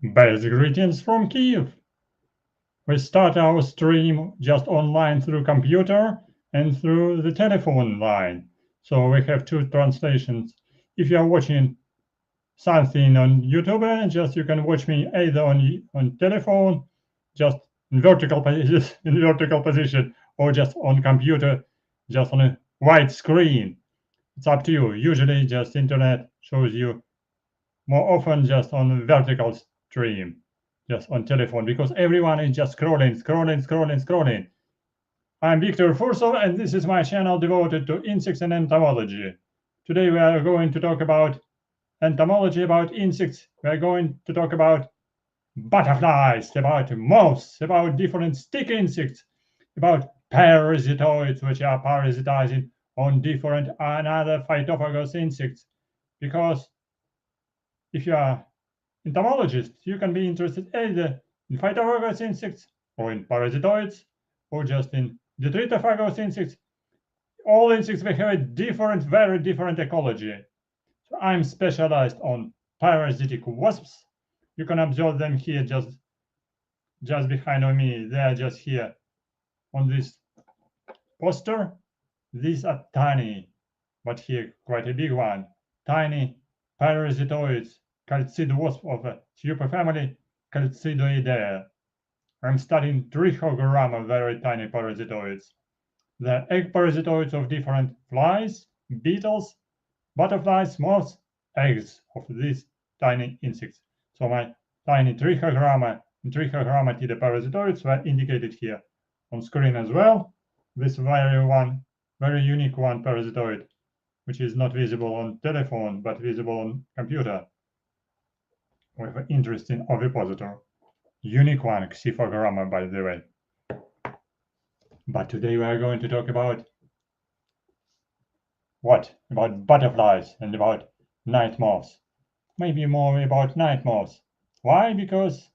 Best greetings from Kyiv. We start our stream just online through computer and through the telephone line. So we have two translations. If you are watching something on YouTube, just you can watch me either on telephone, just in vertical position, or just on computer, just on a white screen. It's up to you. Usually, just internet shows you more often just on vertical stream, just on telephone, because everyone is just scrolling. I'm Victor Fursov, and this is my channel devoted to insects and entomology. Today we are going to talk about entomology, about insects. We are going to talk about butterflies, about moths, about different stick insects, about parasitoids, which are parasitizing on different and other phytophagous insects. Because if you are entomologist, you can be interested either in phytophagous insects or in parasitoids or just in detritophagous insects. All insects will have a different, very different ecology. So I'm specialized on parasitic wasps. You can observe them here just behind me. They are just here on this poster. These are tiny, but here quite a big one. Tiny parasitoids, calcid wasp of a superfamily Calcidoideae. I'm studying trichogramma very tiny parasitoids. The egg parasitoids of different flies, beetles, butterflies, moths, eggs of these tiny insects. So my tiny trichogramma and trichogrammatida parasitoids were indicated here on screen as well. This very unique one parasitoid, which is not visible on telephone but visible on computer, with an interesting ovipositor. Unique one, Xiphogamma, by the way. But today we are going to talk about what? About butterflies and about night moths. Maybe more about night moths. Why? Because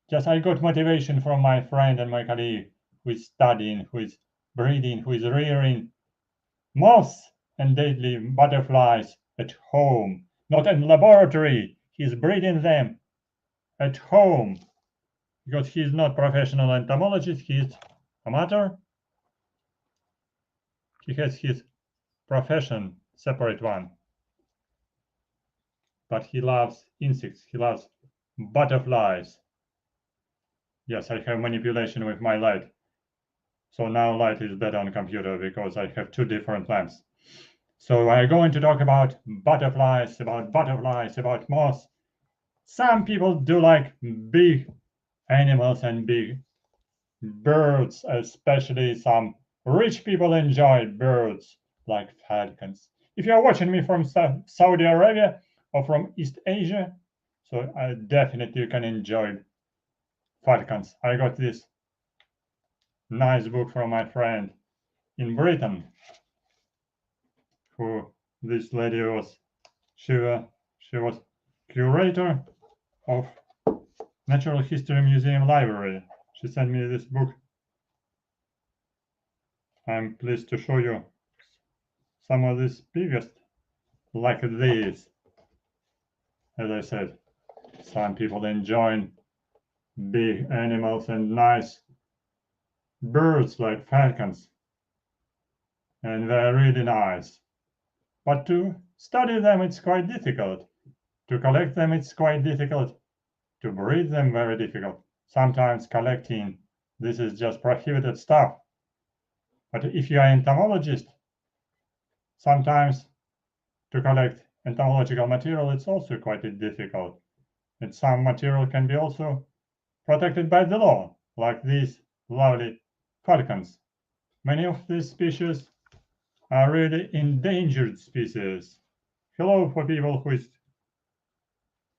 just I got motivation from my friend and my colleague who is studying, who is breeding, who is rearing moths and deadly butterflies at home, not in laboratory. He's breeding them at home because he's not professional entomologist, he's amateur. He has his profession, separate one. But he loves insects, he loves butterflies. Yes, I have manipulation with my light. So now light is better on computer because I have two different lamps. So I'm going to talk about butterflies, about moths. Some people do like big animals and big birds, especially some rich people enjoy birds like falcons. If you are watching me from Saudi Arabia or from East Asia, so I definitely can enjoy falcons. I got this nice book from my friend in Britain, who this lady was. She was curator of Natural History Museum Library. She sent me this book. I'm pleased to show you some of these biggest, like these. As I said, some people enjoy big animals and nice birds like falcons, and they're really nice. But to study them, it's quite difficult. To collect them, it's quite difficult. To breed them, very difficult. Sometimes collecting, this is just prohibited stuff. But if you are an entomologist, sometimes to collect entomological material, it's also quite difficult. And some material can be also protected by the law, like these lovely falcons. Many of these species are really endangered species. Hello for people who is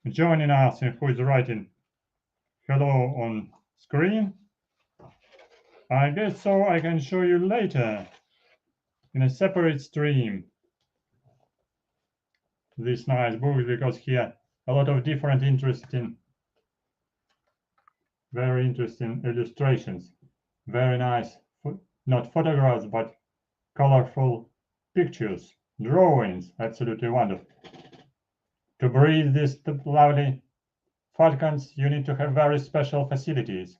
joining us and who is writing hello on screen. I guess so I can show you later in a separate stream this nice book, because here a lot of different very interesting illustrations, very nice, not photographs but colorful pictures, drawings, absolutely wonderful. To breed these lovely falcons, you need to have very special facilities.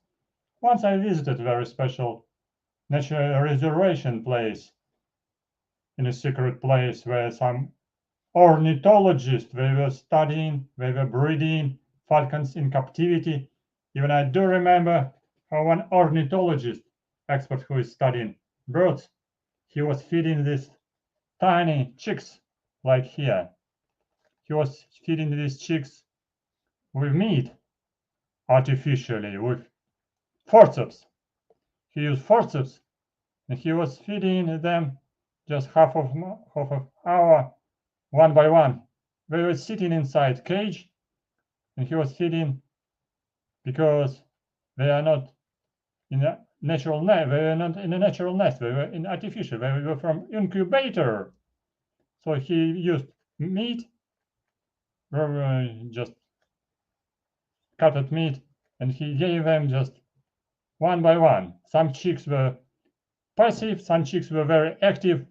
Once I visited a very special natural reservation place in a secret place where some ornithologists, they were studying, they were breeding falcons in captivity. Even I do remember how one ornithologist, expert who is studying birds, he was feeding these tiny chicks like here. He was feeding these chicks with meat artificially, with forceps. He used forceps and he was feeding them just half of hour, one by one. They were sitting inside cage and he was feeding because they are not in a natural nest. They were not in a natural nest. They were in artificial. They were from incubator. So he used meat, just cutted meat, and he gave them just one by one. Some chicks were passive, some chicks were very active,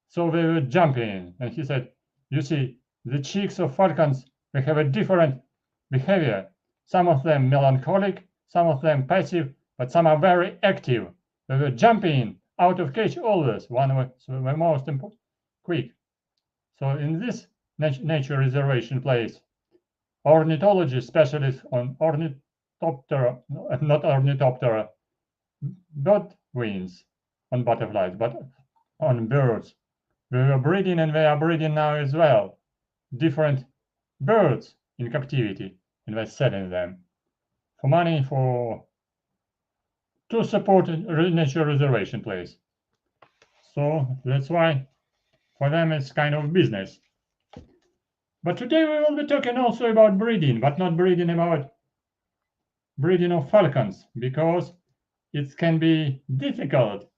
so they were jumping. And he said, you see, the chicks of falcons, they have a different behavior. Some of them melancholic, some of them passive, but some are very active. They were jumping out of cage always. One was the most quick. So in this nature reservation place, ornithology specialists on ornithoptera, not ornithoptera, not wings on butterflies, but on birds. We were breeding and they are breeding now as well. Different birds in captivity, and we're selling them for money to support a nature reservation place. So that's why for them it's kind of business. But today we will be talking also about breeding, but not breeding about breeding of falcons, because it can be difficult.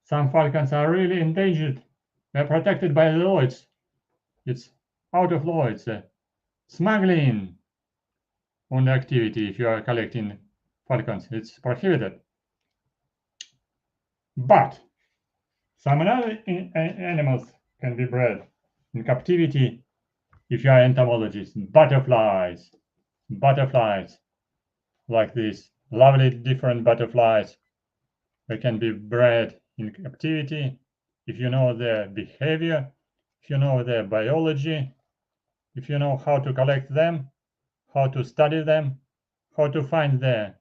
Some falcons are really endangered. They're protected by the laws. It's out of law. It's smuggling on the activity. If you are collecting falcons, it's prohibited. But some other animals can be bred in captivity if you are entomologist. Butterflies, like these lovely different butterflies. They can be bred in captivity if you know their behavior, if you know their biology, if you know how to collect them, how to study them, how to find their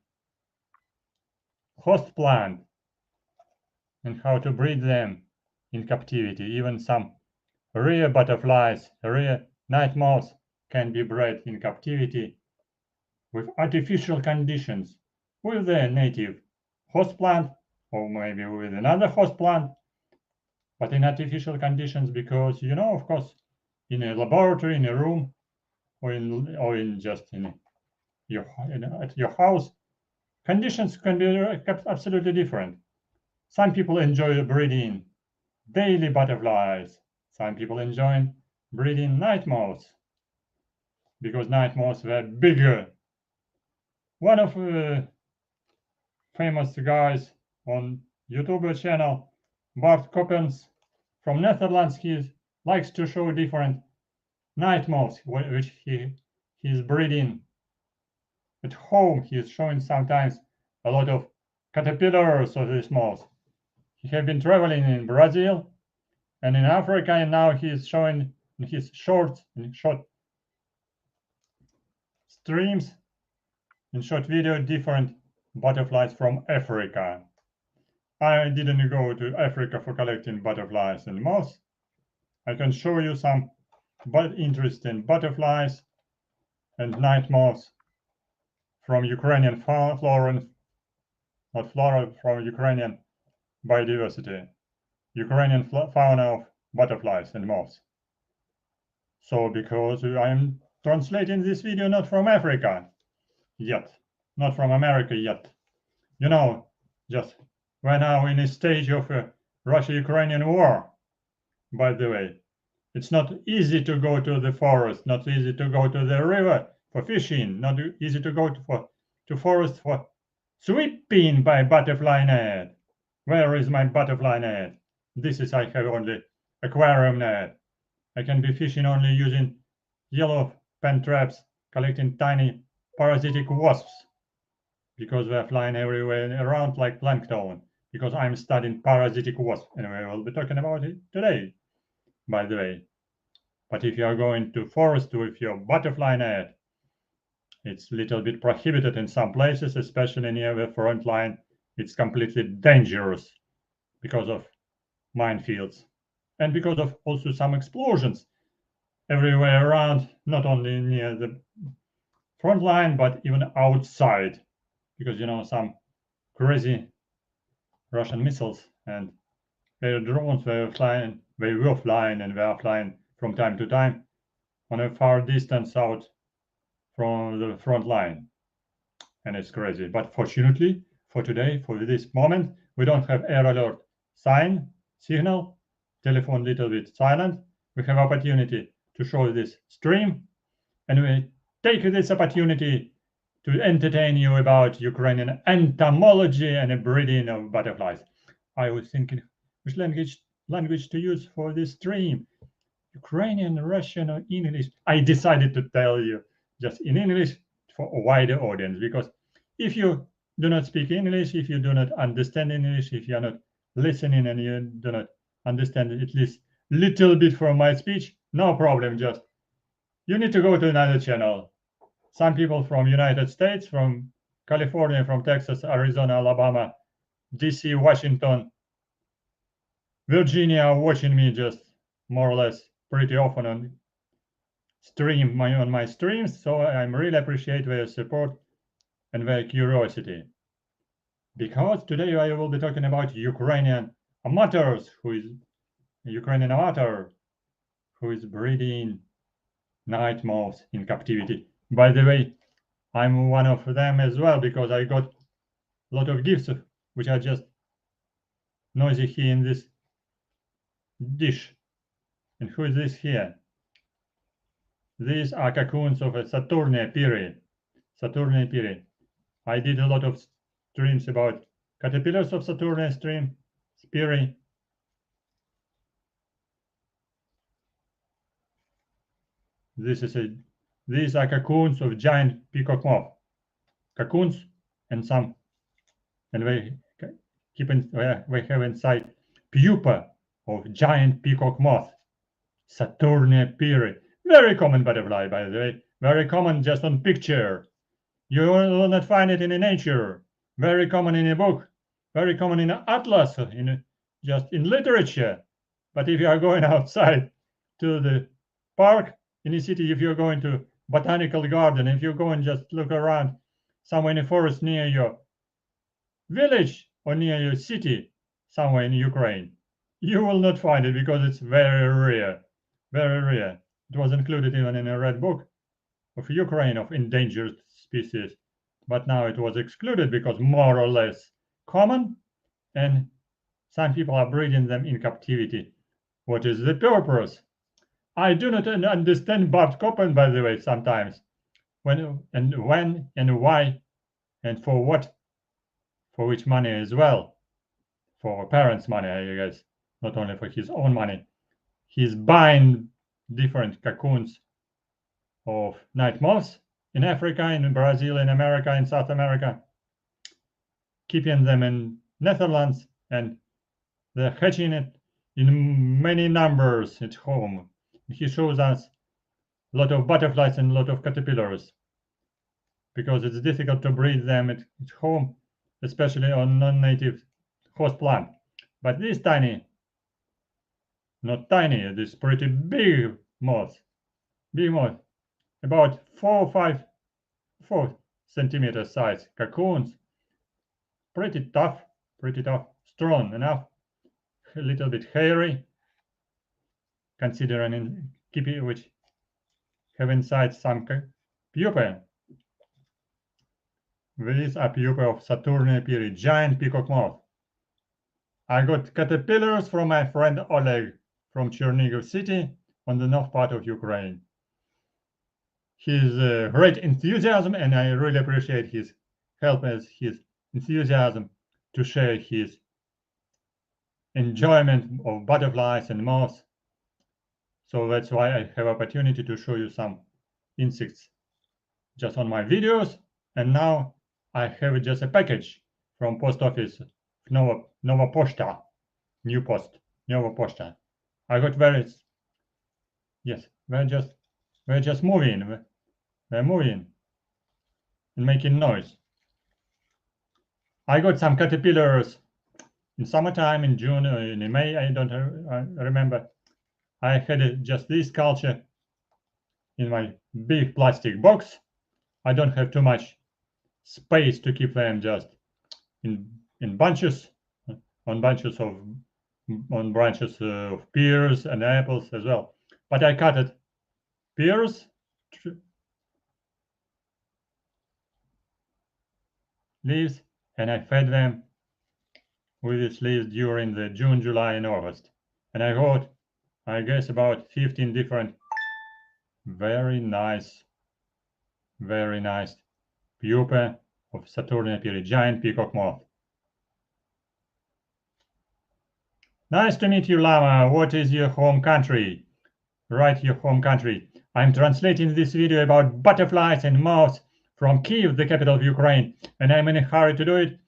host plant, and how to breed them in captivity. Even some rare butterflies, rare night moths can be bred in captivity with artificial conditions, with their native host plant, or maybe with another host plant, but in artificial conditions, because you know, of course, in a laboratory, in a room, or in just in at your house, conditions can be absolutely different. Some people enjoy breeding daily butterflies. Some people enjoy breeding night moths, because night moths were bigger. One of the famous guys on YouTube channel, Bart Coppens from Netherlands, he likes to show different night moths which he is breeding at home. He is showing sometimes a lot of caterpillars of these moths. He has been traveling in Brazil and in Africa, and now he is showing in his short streams, in short video, different butterflies from Africa. I didn't go to Africa for collecting butterflies and moths. I can show you some interesting butterflies and night moths from Ukrainian flora, not flora, from Ukrainian biodiversity, Ukrainian fauna of butterflies and moths. So because I'm translating this video not from Africa yet, not from America yet. You know, just we're now in a stage of a Russia-Ukrainian war, by the way. It's not easy to go to the forest, not easy to go to the river for fishing, not easy to go to forest for sweeping by butterfly net. Where is my butterfly net? This is, I have only aquarium net. I can be fishing only using yellow pen traps, collecting tiny parasitic wasps because they're flying everywhere around like plankton, because I'm studying parasitic wasps, and we will be talking about it today, by the way. But if you are going to forest with your butterfly net, it's a little bit prohibited in some places, especially near the front line. It's completely dangerous because of minefields and because of also some explosions everywhere around, not only near the front line, but even outside, because some crazy Russian missiles and their drones were flying, and they are flying from time to time on a far distance out from the front line. And it's crazy. But fortunately, for today, for this moment, we don't have air alert signal, telephone little bit silent. We have opportunity to show this stream, and we take this opportunity to entertain you about Ukrainian entomology and breeding of butterflies. I was thinking which language to use for this stream. Ukrainian, Russian, or English. I decided to tell you just in English for a wider audience, because if you do not speak English, if you do not understand English, if you are not listening and you do not understand at least little bit from my speech, no problem, just you need to go to another channel. Some people from United States, from California, from Texas, Arizona, Alabama, DC, Washington, Virginia are watching me just more or less pretty often on my streams, so I really appreciate their support and their curiosity. Because today I will be talking about Ukrainian amateurs, who is a Ukrainian amateur who is breeding night moths in captivity. By the way, I'm one of them as well, because I got a lot of gifts which are just noisy here in this dish. And who is this here? These are cocoons of a Saturnia piri. Saturnia piri. I did a lot of streams about caterpillars of Saturnia piri. These are cocoons of giant peacock moth. Cocoons and they have inside pupa of giant peacock moth. Saturnia piri. Very common butterfly, by the way. Very common just on picture. You will not find it in nature. Very common in a book. Very common in an atlas, just in literature. But if you are going outside to the park in the city, if you're going to botanical garden, if you go and just look around somewhere in the forest near your village or near your city, somewhere in Ukraine, you will not find it because it's very rare. Very rare. It was included even in a red book of Ukraine of endangered species, but now it was excluded because more or less common, and some people are breeding them in captivity. What is the purpose? I do not understand barbed coupon, by the way, sometimes. When and why and for what? For which money as well? For parents' money, I guess, not only for his own money. He's buying different cocoons of night moths in Africa, in Brazil, in America, in South America, keeping them in Netherlands, and they're hatching it in many numbers at home. He shows us a lot of butterflies and a lot of caterpillars, because it's difficult to breed them at home, especially on non-native host plant. But this not tiny, this pretty big moth, about 4 centimeter size cocoons, pretty tough, strong enough, a little bit hairy, considering which have inside some pupae. These are pupae of Saturnia piri, giant peacock moth. I got caterpillars from my friend Oleg from Chernihiv city on the north part of Ukraine. His great enthusiasm, and I really appreciate his help as his enthusiasm to share his enjoyment of butterflies and moths. So that's why I have opportunity to show you some insects just on my videos, and now I have just a package from post office Nova Posta, New Post, Nova Posta. I got yes, we're just moving, we're moving and making noise. I got some caterpillars in summertime, in June, in May, I don't remember. I had just this culture in my big plastic box. I don't have too much space to keep them just in bunches, on branches of pears and apples as well. But I cut it pears, leaves, and I fed them with these leaves during the June, July, and August. And I got, I guess, about 15 different very nice pupae of Saturnia piri, giant peacock moth. Nice to meet you, Lama. What is your home country? Write your home country. I'm translating this video about butterflies and moths from Kyiv, the capital of Ukraine, and I'm in a hurry to do it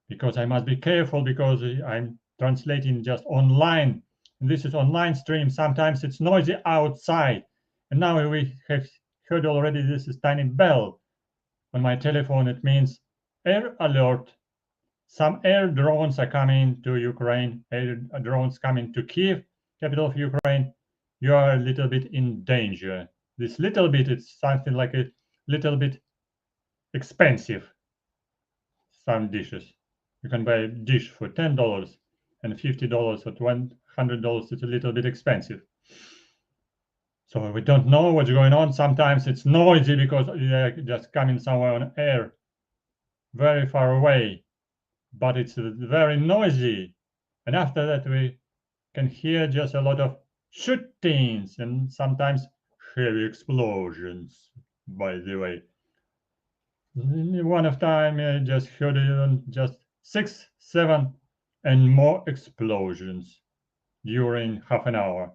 because I must be careful because I'm translating just online. And this is online stream. Sometimes it's noisy outside. And now we have heard already this is tiny bell on my telephone. It means air alert. Some air drones are coming to Ukraine, air drones coming to Kyiv, capital of Ukraine. You are a little bit in danger. This little bit, it's something like a little bit expensive. Some dishes. You can buy a dish for $10 and $50 or $100. It's a little bit expensive. So we don't know what's going on. Sometimes it's noisy because they're just coming somewhere on air, very far away. But it's very noisy. And after that, we can hear just a lot of shootings and sometimes heavy explosions, by the way. One of time, I just heard just 6, 7, and more explosions during half an hour.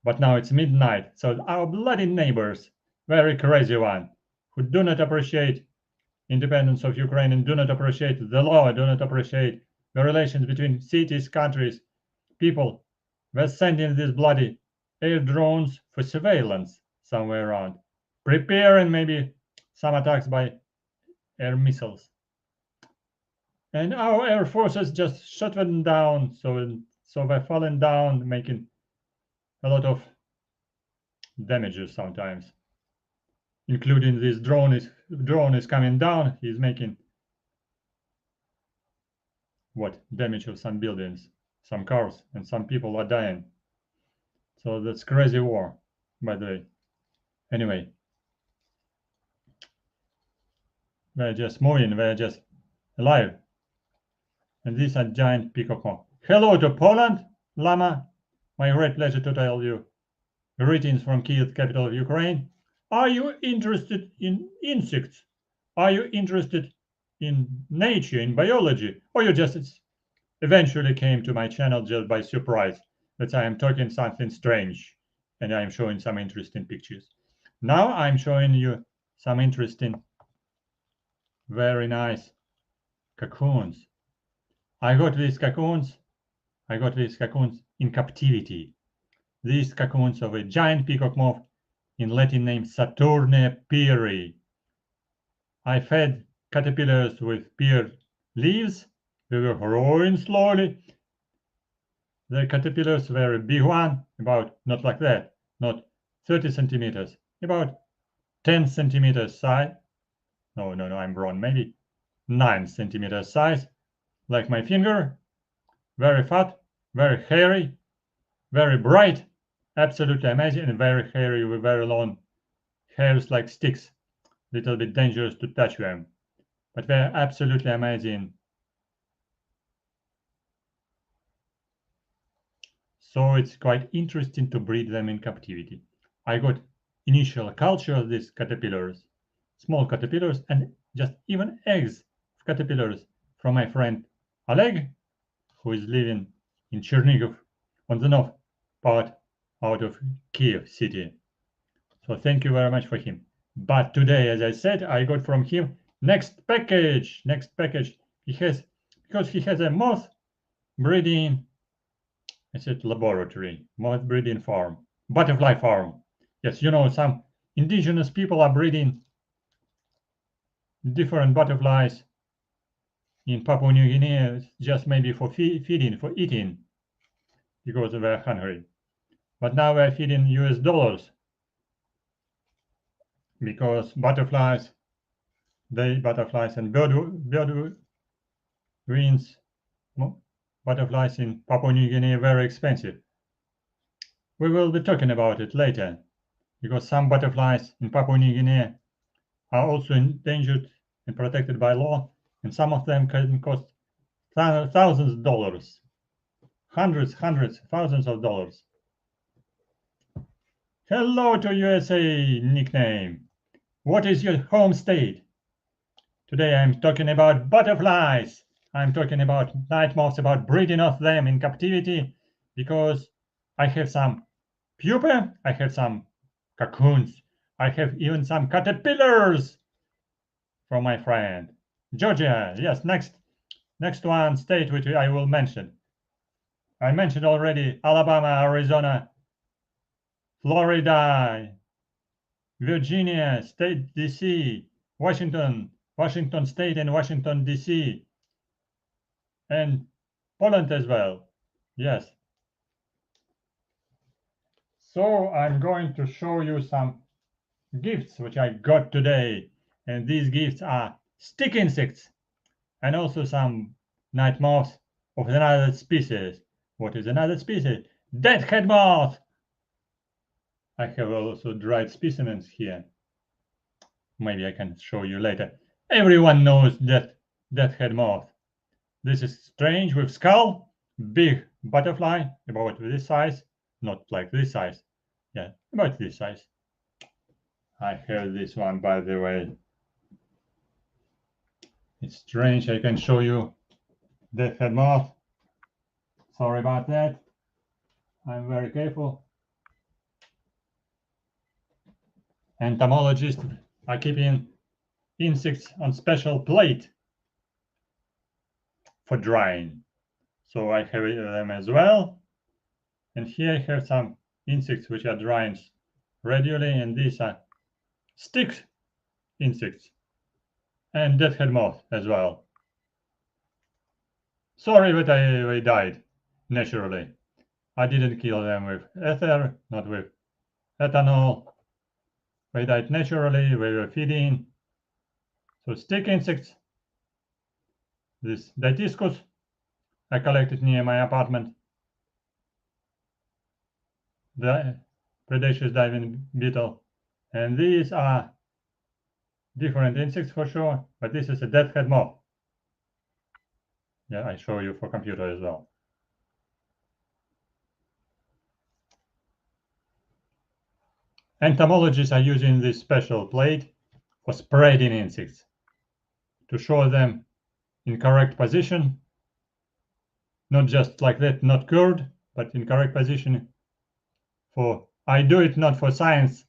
But now it's midnight, so our bloody neighbors, very crazy one, who do not appreciate independence of Ukraine and do not appreciate the law, do not appreciate the relations between cities, countries, people. We're sending these bloody air drones for surveillance somewhere around, preparing maybe some attacks by air missiles. And our air forces just shut them down, so they're falling down, making a lot of damages sometimes. Including this drone is coming down, he's making what damage of some buildings, some cars, and some people are dying. So that's crazy war, by the way. Anyway, we're just moving, we're just alive. And these are giant peacock moths. Hello to Poland, Lama. My great pleasure to tell you. Greetings from Kyiv, capital of Ukraine. Are you interested in insects? Are you interested in nature, in biology? Or you just eventually came to my channel just by surprise that I am talking something strange and I am showing some interesting pictures. Now I'm showing you some interesting, very nice cocoons. I got these cocoons in captivity. These cocoons of a giant peacock moth in Latin name Saturnia piri. I fed caterpillars with pear leaves. They were growing slowly. The caterpillars were a big one, about not like that, not 30 centimeters, about 10 centimeters size. No, I'm wrong. Maybe 9 centimeters size, like my finger. Very fat, very hairy, very bright, absolutely amazing, and very hairy with very long hairs like sticks. Little bit dangerous to touch them, but they're absolutely amazing. So it's quite interesting to breed them in captivity. I got initial culture of these caterpillars, small caterpillars, and just even eggs of caterpillars from my friend Oleg, who is living in Chernigov on the north part out of Kyiv city. So thank you very much for him. But today, as I said, I got from him next package. He has, because he has a moth breeding, I said laboratory, moth breeding farm, butterfly farm. Yes, you know, some indigenous people are breeding different butterflies in Papua New Guinea, just maybe for feeding, for eating, because they're hungry. But now we're feeding US dollars, because butterflies and bird wings, butterflies in Papua New Guinea are very expensive. We will be talking about it later, because some butterflies in Papua New Guinea are also endangered and protected by law, and some of them can cost thousands of dollars, hundreds, thousands of dollars. Hello to USA nickname. What is your home state? Today I'm talking about butterflies. I'm talking about night moths, about breeding of them in captivity, because I have some pupae, I have some cocoons, I have even some caterpillars from my friend. Georgia, yes, next one state which I will mention. I mentioned already Alabama, Arizona, Florida, Virginia, State, DC, Washington State and Washington, DC, and Poland as well. Yes. So I'm going to show you some gifts which I got today. And these gifts are stick insects and also some night moths of another species. What is another species? Deadhead moth. I have also dried specimens here. Maybe I can show you later. Everyone knows that deadhead moth. This is strange with skull, big butterfly, about this size, not like this size. Yeah, about this size. I have this one, by the way. It's strange. I can show you deadhead moth. Sorry about that. I'm very careful. Entomologists are keeping insects on special plate for drying. So I have them as well. And here I have some insects which are drying regularly, and these are stick insects and deadhead moth as well. Sorry that they died naturally. I didn't kill them with ether, not with ethanol. They died naturally, we were feeding. So stick insects. This Dytiscus I collected near my apartment. The predaceous diving beetle. And these are different insects for sure, but this is a deadhead moth. Yeah, I show you for computer as well. Entomologists are using this special plate for spreading insects to show them in correct position, not just like that, not curved, but in correct position. I do it not for science,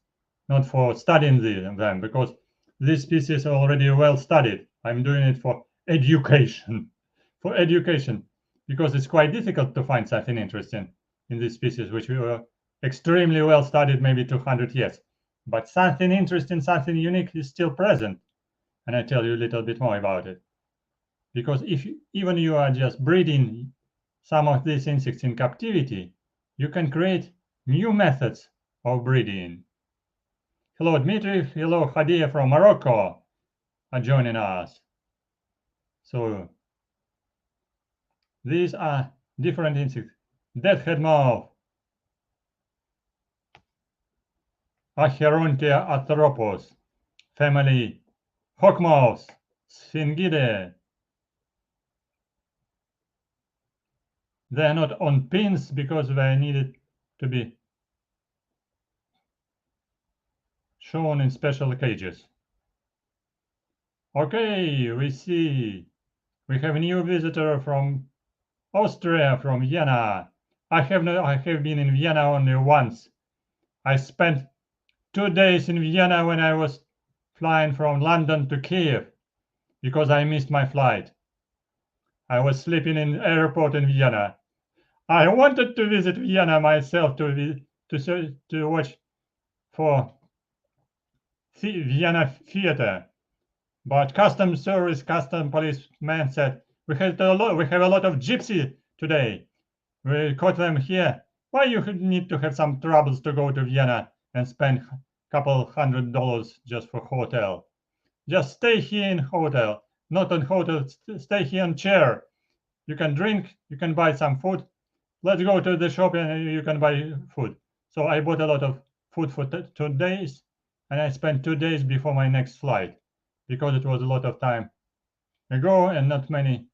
not for studying them, because this species are already well studied. I'm doing it for education, because it's quite difficult to find something interesting in this species, which we were extremely well studied, maybe 200 years. But something interesting, something unique is still present. And I tell you a little bit more about it. Because if even you are just breeding some of these insects in captivity, you can create new methods of breeding. Hello, Dmitry. Hello, Hadia from Morocco are joining us. So these are different insects. Deadhead moth, Acherontia arthropus, family hawkmoths, Sphingidae. They are not on pins because they needed to be shown in special cages. Okay, we see. We have a new visitor from Austria, from Vienna. I have been in Vienna only once. I spent 2 days in Vienna when I was flying from London to Kyiv because I missed my flight. I was sleeping in the airport in Vienna. I wanted to visit Vienna myself to watch for Vienna theater, but customs policeman said we have a lot of gypsy today. We caught them here. Why you need to have some troubles to go to Vienna and spend a couple $100 just for hotel? Just stay here in hotel, not on hotel. Stay here on chair. You can drink. You can buy some food. Let's go to the shop and you can buy food. So I bought a lot of food for 2 days, and I spent 2 days before my next flight because it was a lot of time ago and not many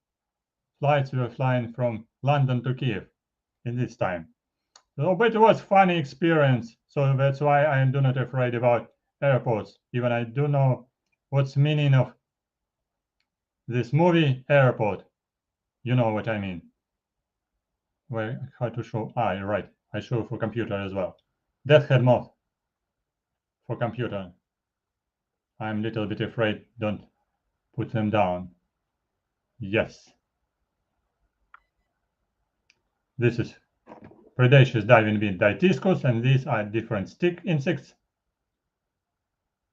flights were flying from London to Kyiv in this time. So, but it was funny experience. So that's why I am not afraid about airports. Even I do know what's meaning of this movie Airport. You know what I mean. Where how to show? You're right. I show for computer as well. Deathhead moth for computer. I'm a little bit afraid. Don't put them down. Yes. This is predaceous diving bean Dytiscus, and these are different stick insects.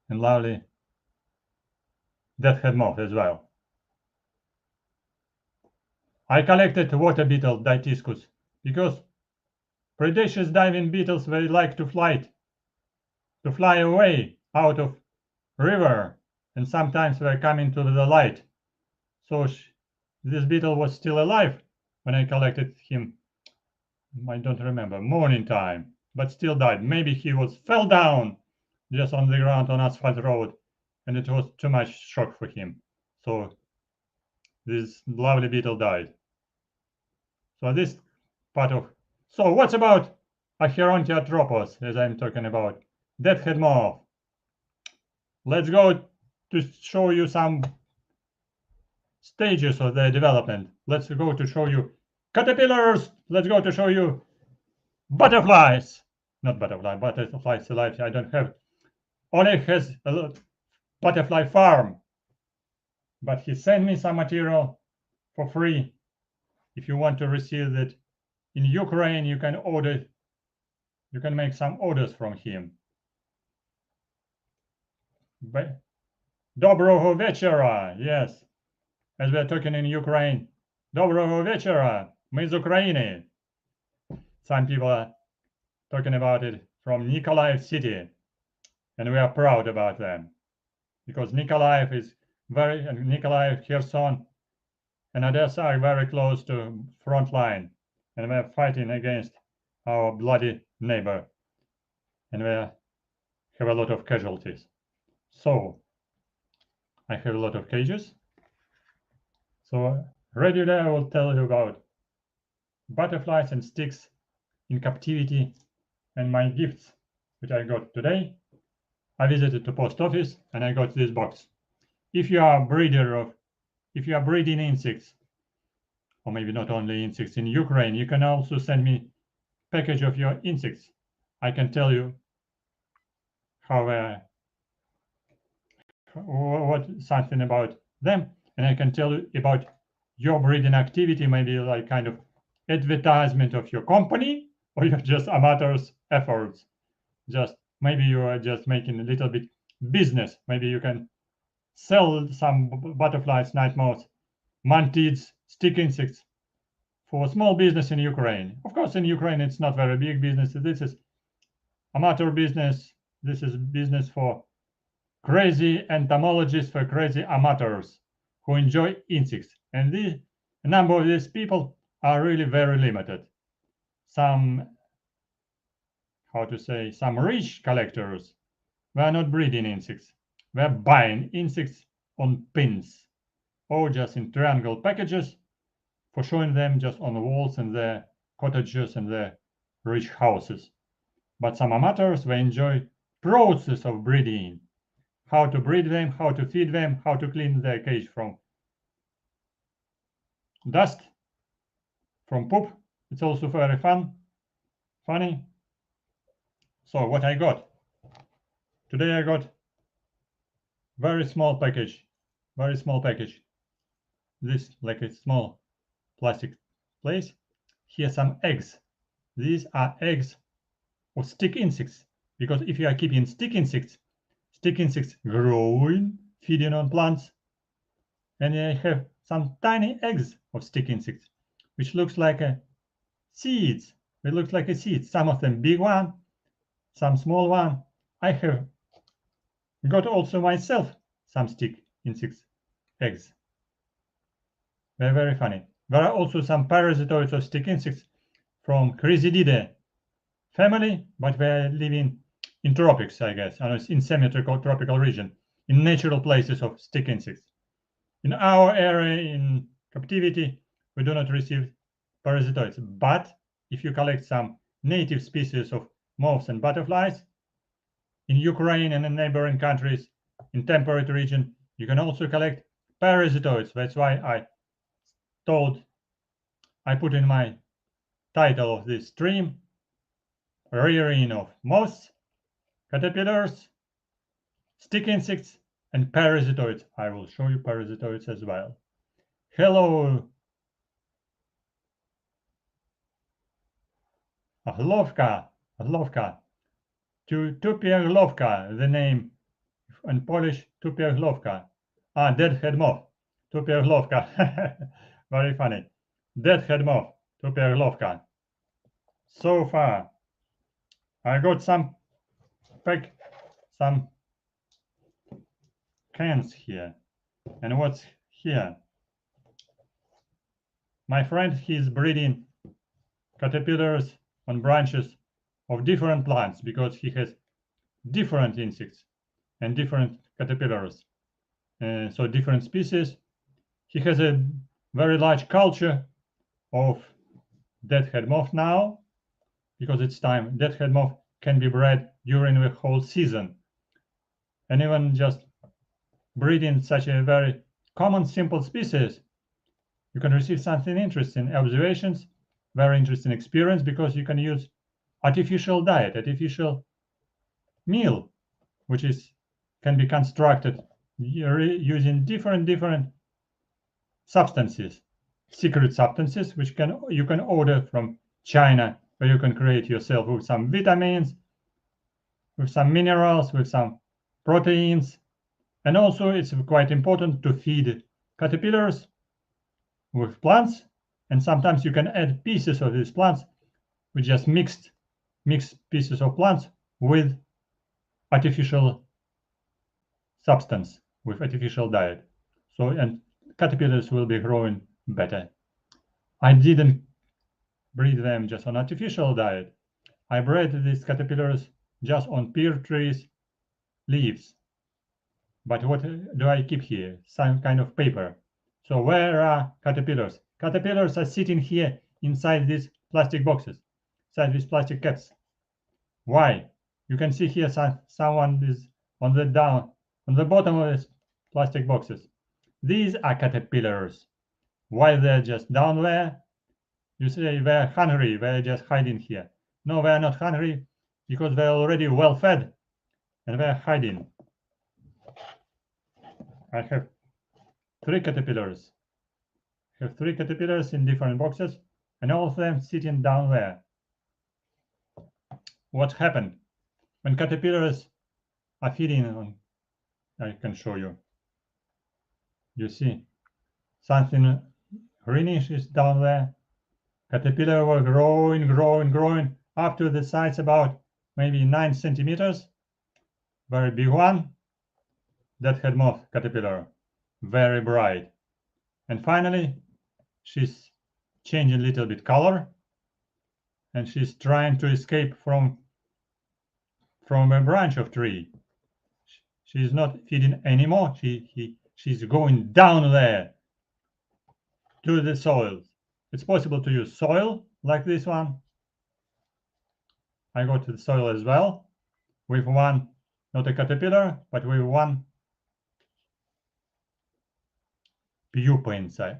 And lovely deathhead moth as well. I collected water beetle Dytiscus because predaceous diving beetles very like to fly away out of river, and sometimes they're coming to the light. So this beetle was still alive when I collected him. I don't remember, morning time, but still died. Maybe he fell down just on the ground on asphalt road, and it was too much shock for him. So this lovely beetle died. So this part of. So what's about Acherontiatropos, as I'm talking about? Deathhead moth. Let's go to show you some stages of their development. Let's go to show you caterpillars. Let's go to show you butterflies. Not butterflies alive. I don't have. Oleg has a butterfly farm, but he sent me some material for free. If you want to receive it in Ukraine, you can order. You can make some orders from him. Доброго вечора. Yes. As we are talking in Ukraine. Доброго вечора. Мы из Украины. Some people are talking about it from Nikolaev city. And we are proud about them. Because Nikolaev is Nikolaev, Kherson, and Odessa are very close to front line. And we are fighting against our bloody neighbor. And we have a lot of casualties. So, I have a lot of cages. So, regularly I will tell you about butterflies and sticks in captivity and my gifts, which I got today. I visited the post office and I got this box. If you are breeding insects, or maybe not only insects in Ukraine, you can also send me a package of your insects. I can tell you how something about them, and I can tell you about your breeding activity, maybe like kind of advertisement of your company, or you're just amateurs efforts. Just maybe you are just making a little bit business. Maybe you can sell some butterflies, night moths, mantids, stick insects for small business in Ukraine. Of course, in Ukraine it's not very big business. This is amateur business. This is business for crazy entomologists, for crazy amateurs who enjoy insects. And the number of these people are really very limited. Some rich collectors, they are not breeding insects. They are buying insects on pins or just in triangle packages for showing them just on the walls in their cottages and their rich houses. But some amateurs, they enjoy process of breeding. How to breed them, how to feed them, how to clean their cage from dust, from poop. It's also very funny. So what I got? Today I got Very small package. Very small package. This like a small plastic place. Here some eggs. These are eggs of stick insects. Because if you are keeping stick insects growing, feeding on plants, and I have some tiny eggs of stick insects, which looks like a seeds. It looks like a seed. Some of them big one, some small one. I have got also myself some stick insects eggs. They're very funny. There are also some parasitoids of stick insects from Chrysididae family, but they're living in tropics, I guess, in semi-tropical region, in natural places of stick insects. In our area in captivity, we do not receive parasitoids, but if you collect some native species of moths and butterflies in Ukraine and in neighboring countries, in temperate region, you can also collect parasitoids. That's why I put in my title of this stream, rearing of moths, caterpillars, stick insects, and parasitoids. I will show you parasitoids as well. Hello, Ahlovka, Tupierglovka, the name in Polish, Tupierglovka. Deadhead moth, Tupierglovka. Very funny. Deadhead moth, Tupierglovka. So far, I got some cans here. And what's here? My friend, he's breeding caterpillars on branches of different plants because he has different insects and different caterpillars. So different species. He has a very large culture of deadhead moth now because it's time. Deadhead moth can be bred during the whole season. And even just breeding such a very common, simple species, you can receive something interesting, observations, very interesting experience, because you can use artificial diet, artificial meal, which can be constructed using different substances, secret substances, which you can order from China, where you can create yourself with some vitamins, with some minerals, with some proteins. And also it's quite important to feed caterpillars with plants, and sometimes you can add pieces of these plants, with just mixed pieces of plants with artificial substance, with artificial diet. So, and caterpillars will be growing better. I didn't breed them just on artificial diet. I bred these caterpillars just on pear trees leaves. But what do I keep here? Some kind of paper. So where are caterpillars? Caterpillars are sitting here inside these plastic boxes, inside these plastic caps. Why? You can see here someone is on the bottom of these plastic boxes. These are caterpillars. Why they're just down there? You say they're hungry, they're just hiding here. No, they're not hungry because they're already well fed and they're hiding. I have 3 caterpillars. I have 3 caterpillars in different boxes, and all of them sitting down there. What happened? When caterpillars are feeding on, I can show you. You see, something greenish is down there. Caterpillar were growing up to the size about maybe 9 centimeters. Very big one. Deadhead moth caterpillar, very bright. And finally, she's changing a little bit color, and she's trying to escape from a branch of tree. She's not feeding anymore. She's going down there to the soil. It's possible to use soil like this one. I go to the soil as well with one, not a caterpillar, but with one pupa inside.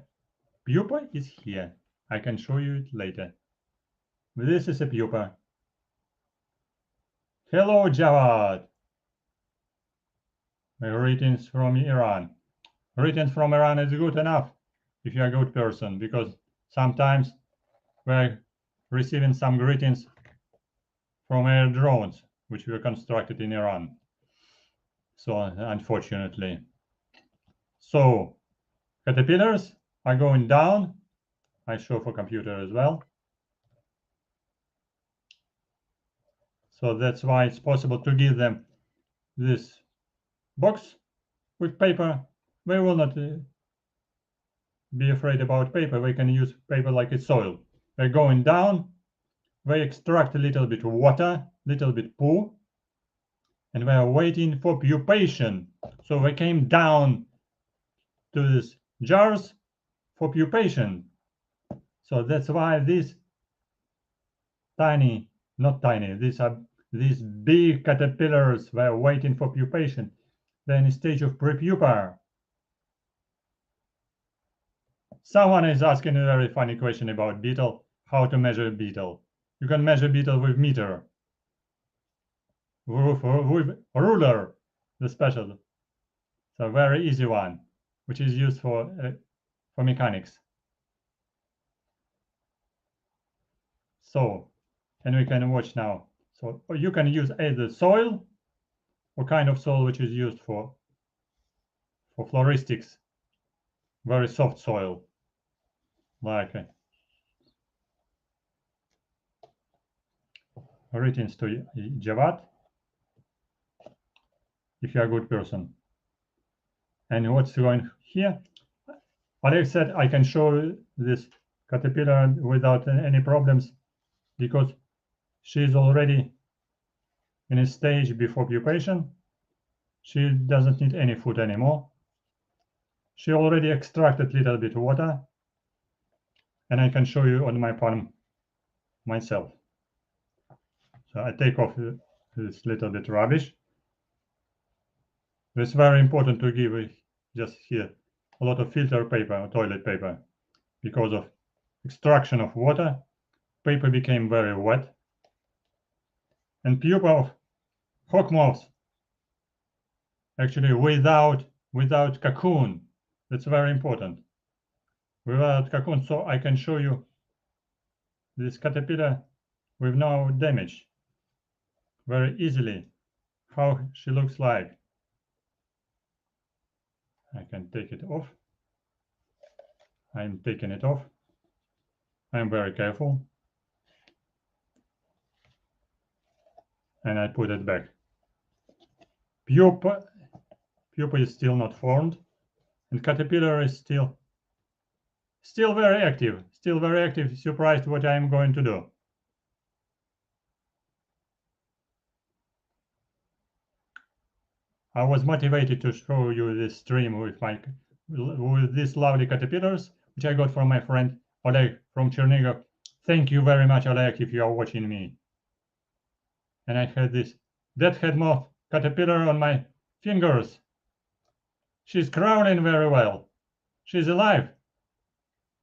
Pupa is here. I can show you it later. This is a pupa. Hello, Javad. Greetings from Iran. Greetings from Iran is good enough if you're a good person, because sometimes we're receiving some greetings from air drones, which were constructed in Iran. So, unfortunately. So, caterpillars are going down. I show for computer as well. So that's why it's possible to give them this box with paper. They will not be afraid about paper. They can use paper like it's soil. They're going down. They extract a little bit water, little bit poo, and they are waiting for pupation. So they came down to these jars for pupation. So that's why these tiny, not tiny, these big caterpillars were waiting for pupation. They're in a stage of prepupa. Someone is asking a very funny question about beetle, how to measure beetle. You can measure beetle with meter, with ruler, the special. So very easy one, which is used for mechanics. So, and we can watch now. So you can use either soil or kind of soil which is used for floristics, very soft soil, like greetings to Javad, if you're a good person. And what's going here? Alex said I can show this caterpillar without any problems because she's already in a stage before pupation. She doesn't need any food anymore. She already extracted a little bit of water, and I can show you on my palm myself. So I take off this little bit rubbish. It's very important to give just here a lot of filter paper, toilet paper, because of extraction of water. Paper became very wet, and pupa of hawk moths actually without cocoon. That's very important. Without cocoon, so I can show you this caterpillar with no damage very easily how she looks like. I can take it off. I'm taking it off. I'm very careful. And I put it back. Pupa is still not formed, and caterpillar is still very active. Still very active. Surprised what I'm going to do. I was motivated to show you this stream with these lovely caterpillars, which I got from my friend Oleg from Chernihiv. Thank you very much, Oleg, if you are watching me. And I had this deadhead moth caterpillar on my fingers. She's crawling very well. She's alive.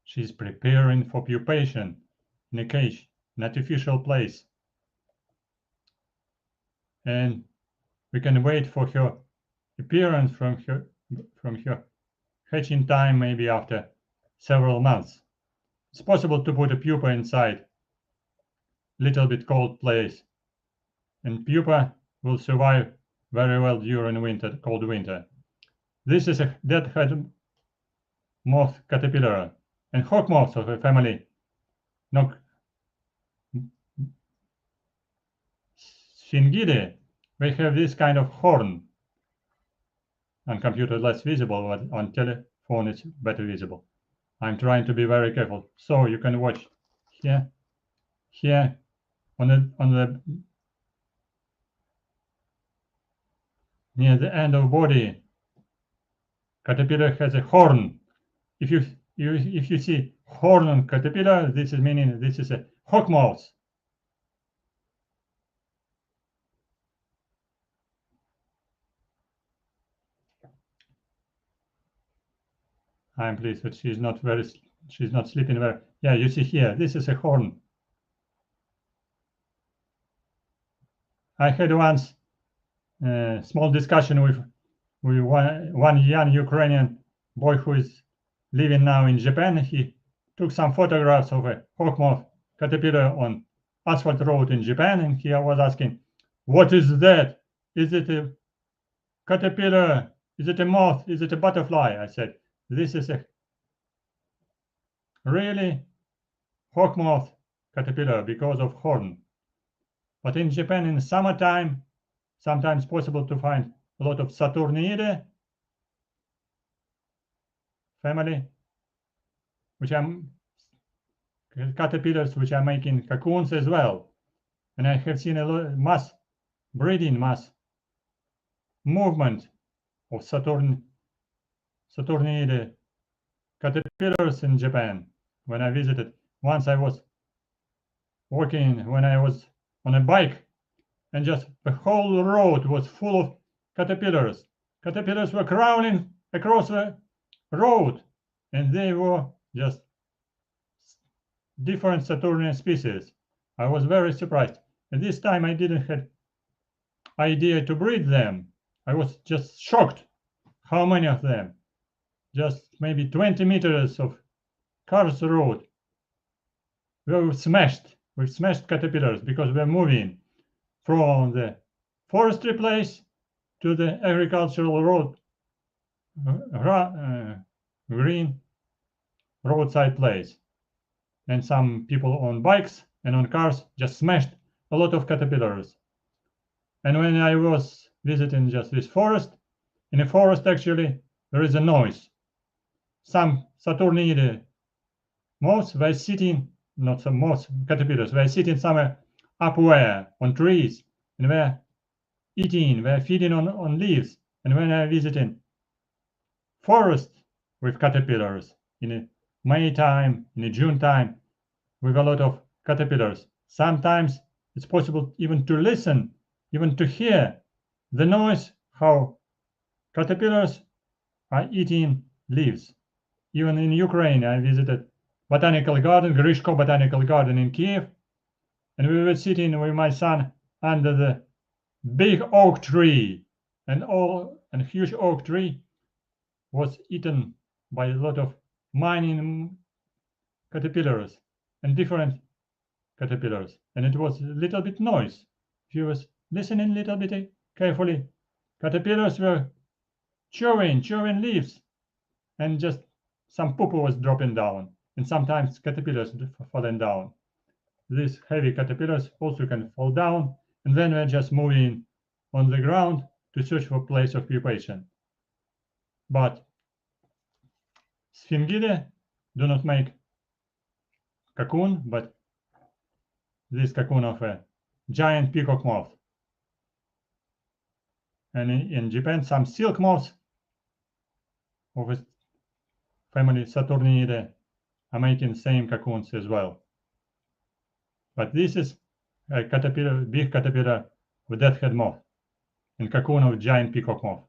She's preparing for pupation in a cage, an artificial place. And we can wait for her appearance from her hatching time, maybe after several months. It's possible to put a pupa inside little bit cold place, and pupa will survive very well during winter, cold winter. This is a deadhead moth caterpillar, and hawk moths of a family Shingidae, they have this kind of horn. On computer less visible, but on telephone it's better visible. I'm trying to be very careful. So you can watch here on the near the end of body. Caterpillar has a horn. If you see horn on caterpillar, this is meaning this is a hawk moth. I'm pleased that she's not sleeping very. Yeah, you see here, this is a horn. I had once a small discussion with with one young Ukrainian boy who is living now in Japan. He took some photographs of a hawk moth caterpillar on asphalt road in Japan, and he was asking, "What is that? Is it a caterpillar? Is it a moth? Is it a butterfly?" I said, "This is a really hawk moth caterpillar because of horn. But in Japan in summertime, sometimes possible to find a lot of Saturniidae family, which are caterpillars which are making cocoons as well. And I have seen a lot mass movement of Saturniidae caterpillars in Japan. When I visited, once I was walking when I was on a bike, and just the whole road was full of caterpillars. Caterpillars were crawling across the road, and they were just different Saturnian species. I was very surprised. And this time I didn't have idea to breed them. I was just shocked how many of them. Just maybe 20 meters of cars road were smashed. We smashed caterpillars because we're moving from the forestry place to the agricultural road, green roadside place. And some people on bikes and on cars just smashed a lot of caterpillars. And when I was visiting just this forest, in a forest actually there is a noise. Some Saturniidae moths were sitting, not some moths, caterpillars, were sitting somewhere up where, on trees, and were eating, were feeding on leaves. And when I visited forest with caterpillars in a May time, in a June time, with a lot of caterpillars, sometimes it's possible even to listen, even to hear the noise how caterpillars are eating leaves. Even in Ukraine, I visited botanical garden, Grishko Botanical Garden in Kyiv, and we were sitting with my son under the big oak tree, and huge oak tree was eaten by a lot of mining caterpillars and different caterpillars, and it was a little bit noise. If you was listening a little bit carefully, caterpillars were chewing leaves, and just some poo was dropping down, and sometimes caterpillars falling down. These heavy caterpillars also can fall down, and then we're just moving on the ground to search for place of pupation. But Sphingidae do not make cocoon, but this cocoon of a giant peacock moth. And in Japan, some silk moths of a family Saturniidae are making same cocoons as well. But this is a caterpillar, big caterpillar with deathhead moth, and cocoon of giant peacock moth.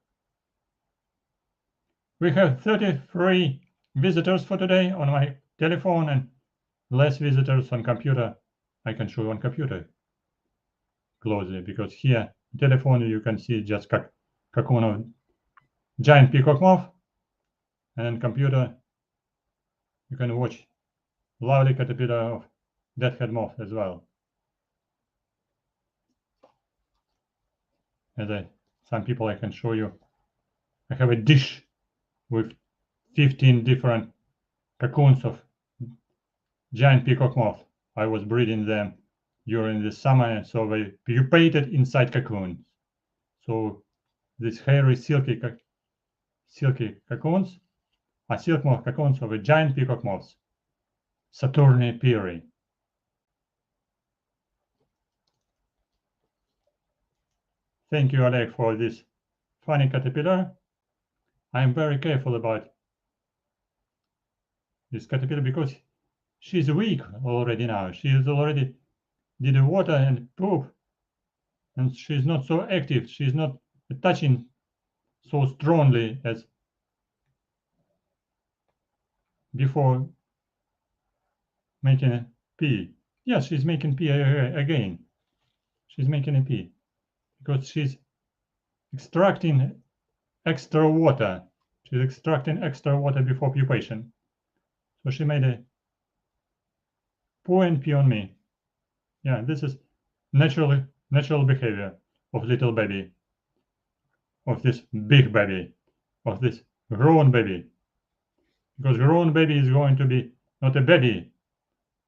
We have 33 visitors for today on my telephone and less visitors on computer. I can show you on computer closely, because here telephone you can see just cocoon of giant peacock moth, and on computer you can watch lovely caterpillar of deathhead moth as well. Some people I can show you. I have a dish with 15 different cocoons of giant peacock moth. I was breeding them during the summer, so they pupated inside cocoons. So these hairy, silky cocoons are silk moth cocoons of a giant peacock moths, Saturnia peri. Thank you, Oleg, for this funny caterpillar. I am very careful about this caterpillar because she's weak already now. She is already did the water and poop, and she's not so active. She's not touching so strongly as before making a pee. Yes, she's making pee again. She's making a pee because she's extracting extra water. She's extracting extra water before pupation. So she made a poo and pee on me. Yeah, this is natural behavior of little baby, of this big baby, of this grown baby. Because grown baby is going to be not a baby,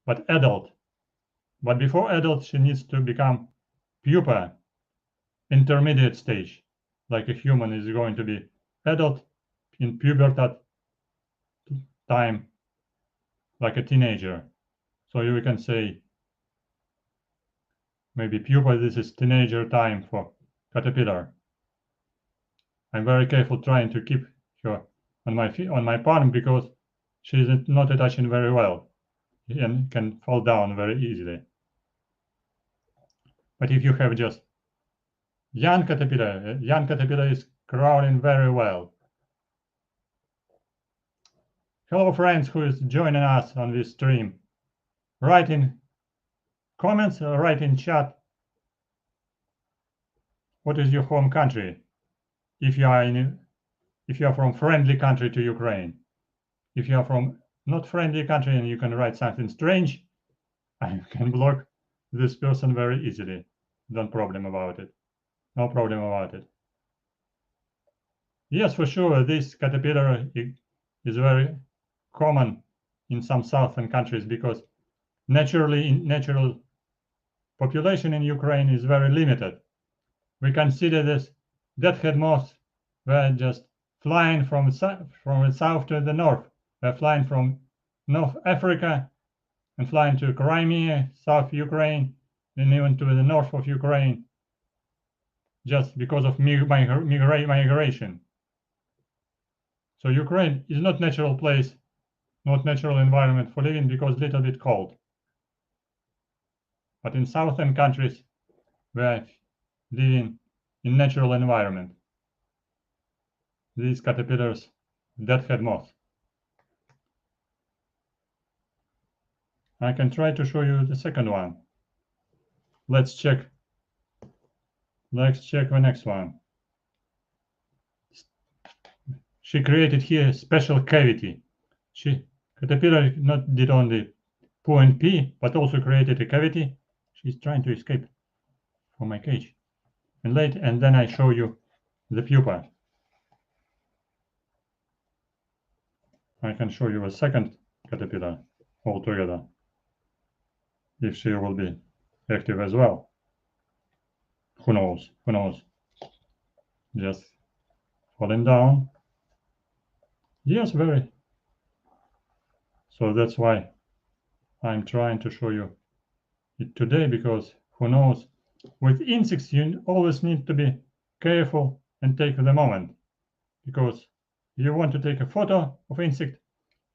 but adult. But before adult, she needs to become pupa, intermediate stage, like a human is going to be adult in puberty time, like a teenager. So you can say maybe pupa, this is teenager time for caterpillar. I'm very careful trying to keep her on my palm because she's not attaching very well and can fall down very easily. But if you have just young caterpillar is crawling very well. Hello friends who is joining us on this stream. Write in comments or write in chat what is your home country if you are from friendly country to Ukraine. If you are from not friendly country and you can write something strange, I can block this person very easily. No problem about it. No problem about it. Yes, for sure, this caterpillar is very common in some southern countries because natural population in Ukraine is very limited. We consider this deathhead moths were just flying from the south to the north. They're flying from North Africa and flying to Crimea, South Ukraine, and even to the north of Ukraine, just because of migration. So Ukraine is not natural place, not natural environment for living because little bit cold. But in southern countries, we are living in natural environment. These caterpillars, deathhead moths. I can try to show you the second one. Let's check the next one. She created here a special cavity. Caterpillar not did only poo and pee, but also created a cavity. She's trying to escape from my cage. And then I show you the pupa. I can show you a second caterpillar altogether, if she will be active as well. Who knows? Who knows? Just falling down. Yes, very. So that's why I'm trying to show you it today, because who knows? With insects, you always need to be careful and take the moment, because if you want to take a photo of insect,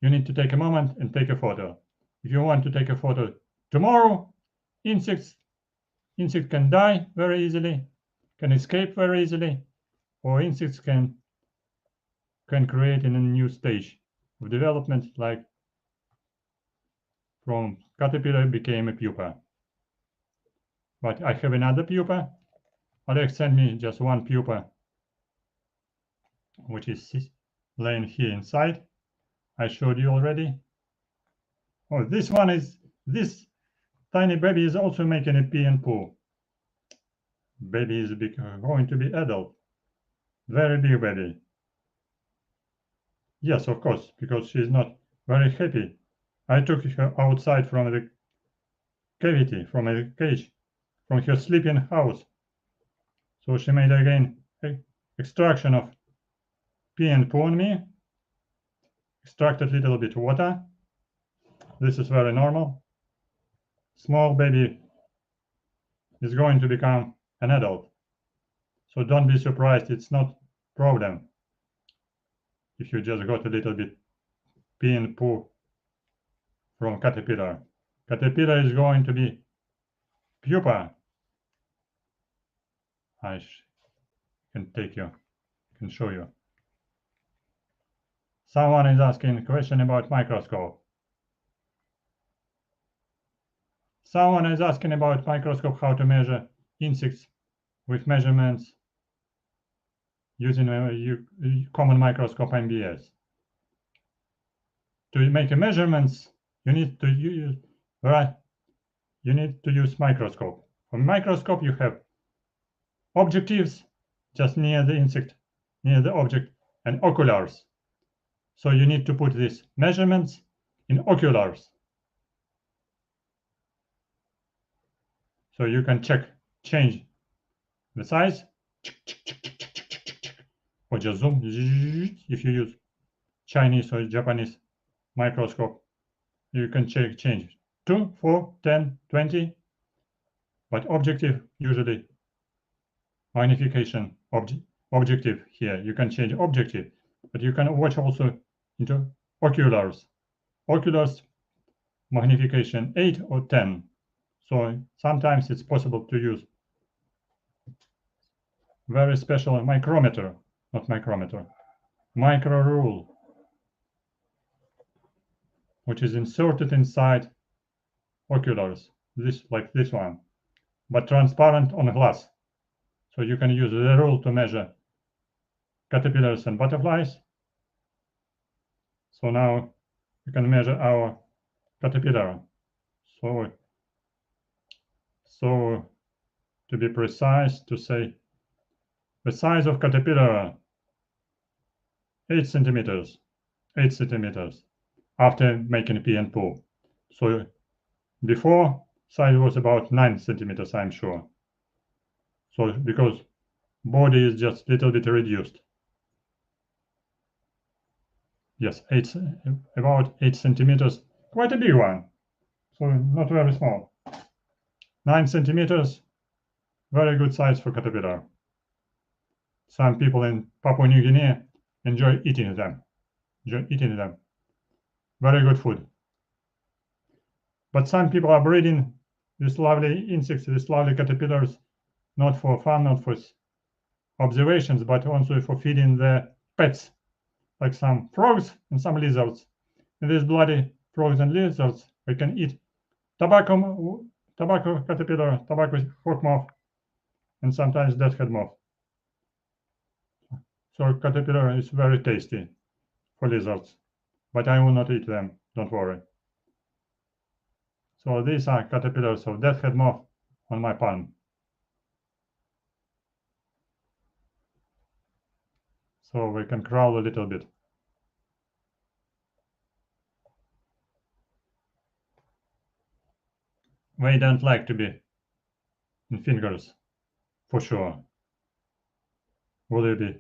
you need to take a moment and take a photo. If you want to take a photo tomorrow, insect can die very easily, can escape very easily, or insects can create in a new stage of development, like from caterpillar became a pupa. But I have another pupa. Alex sent me just one pupa, which is laying here inside. I showed you already. Oh, this tiny baby is also making a pee and poo. Baby is going to be adult. Very big baby. Yes, of course, because she's not very happy. I took her outside from the cavity, from a cage, from her sleeping house. So she made again extraction of pee and poo on me. Extracted a little bit water. This is very normal. Small baby is going to become an adult. So don't be surprised, it's not problem if you just got a little bit pee and poo from caterpillar. Caterpillar is going to be pupa. I can can show you. Someone is asking a question about microscope. Someone is asking about microscope, how to measure insects with measurements using a common microscope MBS. To make measurements, you need to use microscope. For microscope, you have objectives just near the insect, near the object, and oculars. So you need to put these measurements in oculars. So you can change the size, or just zoom if you use Chinese or Japanese microscope. You can change 2, 4, 10, 20, but objective usually magnification objective here. You can change objective, but you can watch also into oculars. Oculars magnification 8 or 10. So sometimes it's possible to use very special micrometer, not micrometer, micro rule, which is inserted inside oculars, like this one, but transparent on glass. So you can use the rule to measure caterpillars and butterflies. So now we can measure our caterpillar. So to be precise, to say the size of caterpillar 8 centimeters after making pee and poo. So before size was about 9 centimeters, I'm sure. So because body is just a little bit reduced. Yes, about 8 centimeters, quite a big one. So not very small. 9 centimeters, very good size for caterpillar. Some people in Papua New Guinea enjoy eating them. Very good food. But some people are breeding these lovely insects, these lovely caterpillars, not for fun, not for observations, but also for feeding their pets, like some frogs and some lizards. And these bloody frogs and lizards, we can eat tobacco caterpillar, tobacco hawk moth, and sometimes deathhead moth. So caterpillar is very tasty for lizards, but I will not eat them, don't worry. So these are caterpillars of deathhead moth on my palm. So we can crawl a little bit. They don't like to be in fingers, for sure. Would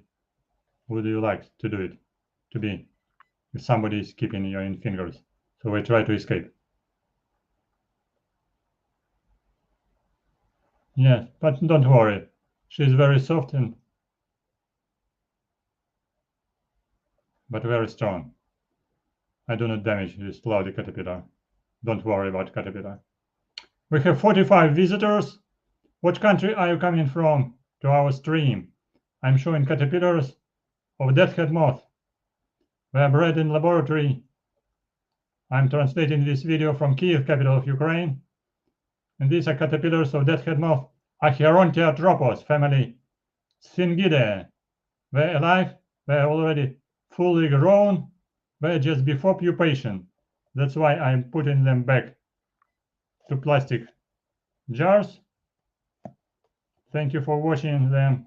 you like to do it? To be if somebody is keeping you in fingers? So we try to escape. Yes, but don't worry. She's very soft but very strong. I do not damage this cloudy caterpillar. Don't worry about caterpillar. We have 45 visitors. What country are you coming from to our stream? I'm showing caterpillars of deathhead moth. They are bred in laboratory. I'm translating this video from Kyiv, capital of Ukraine. And these are caterpillars of deathhead moth, Acherontiatropos family, Sphingidae. They're alive. They're already fully grown. They're just before pupation. That's why I'm putting them back to plastic jars. Thank you for watching them.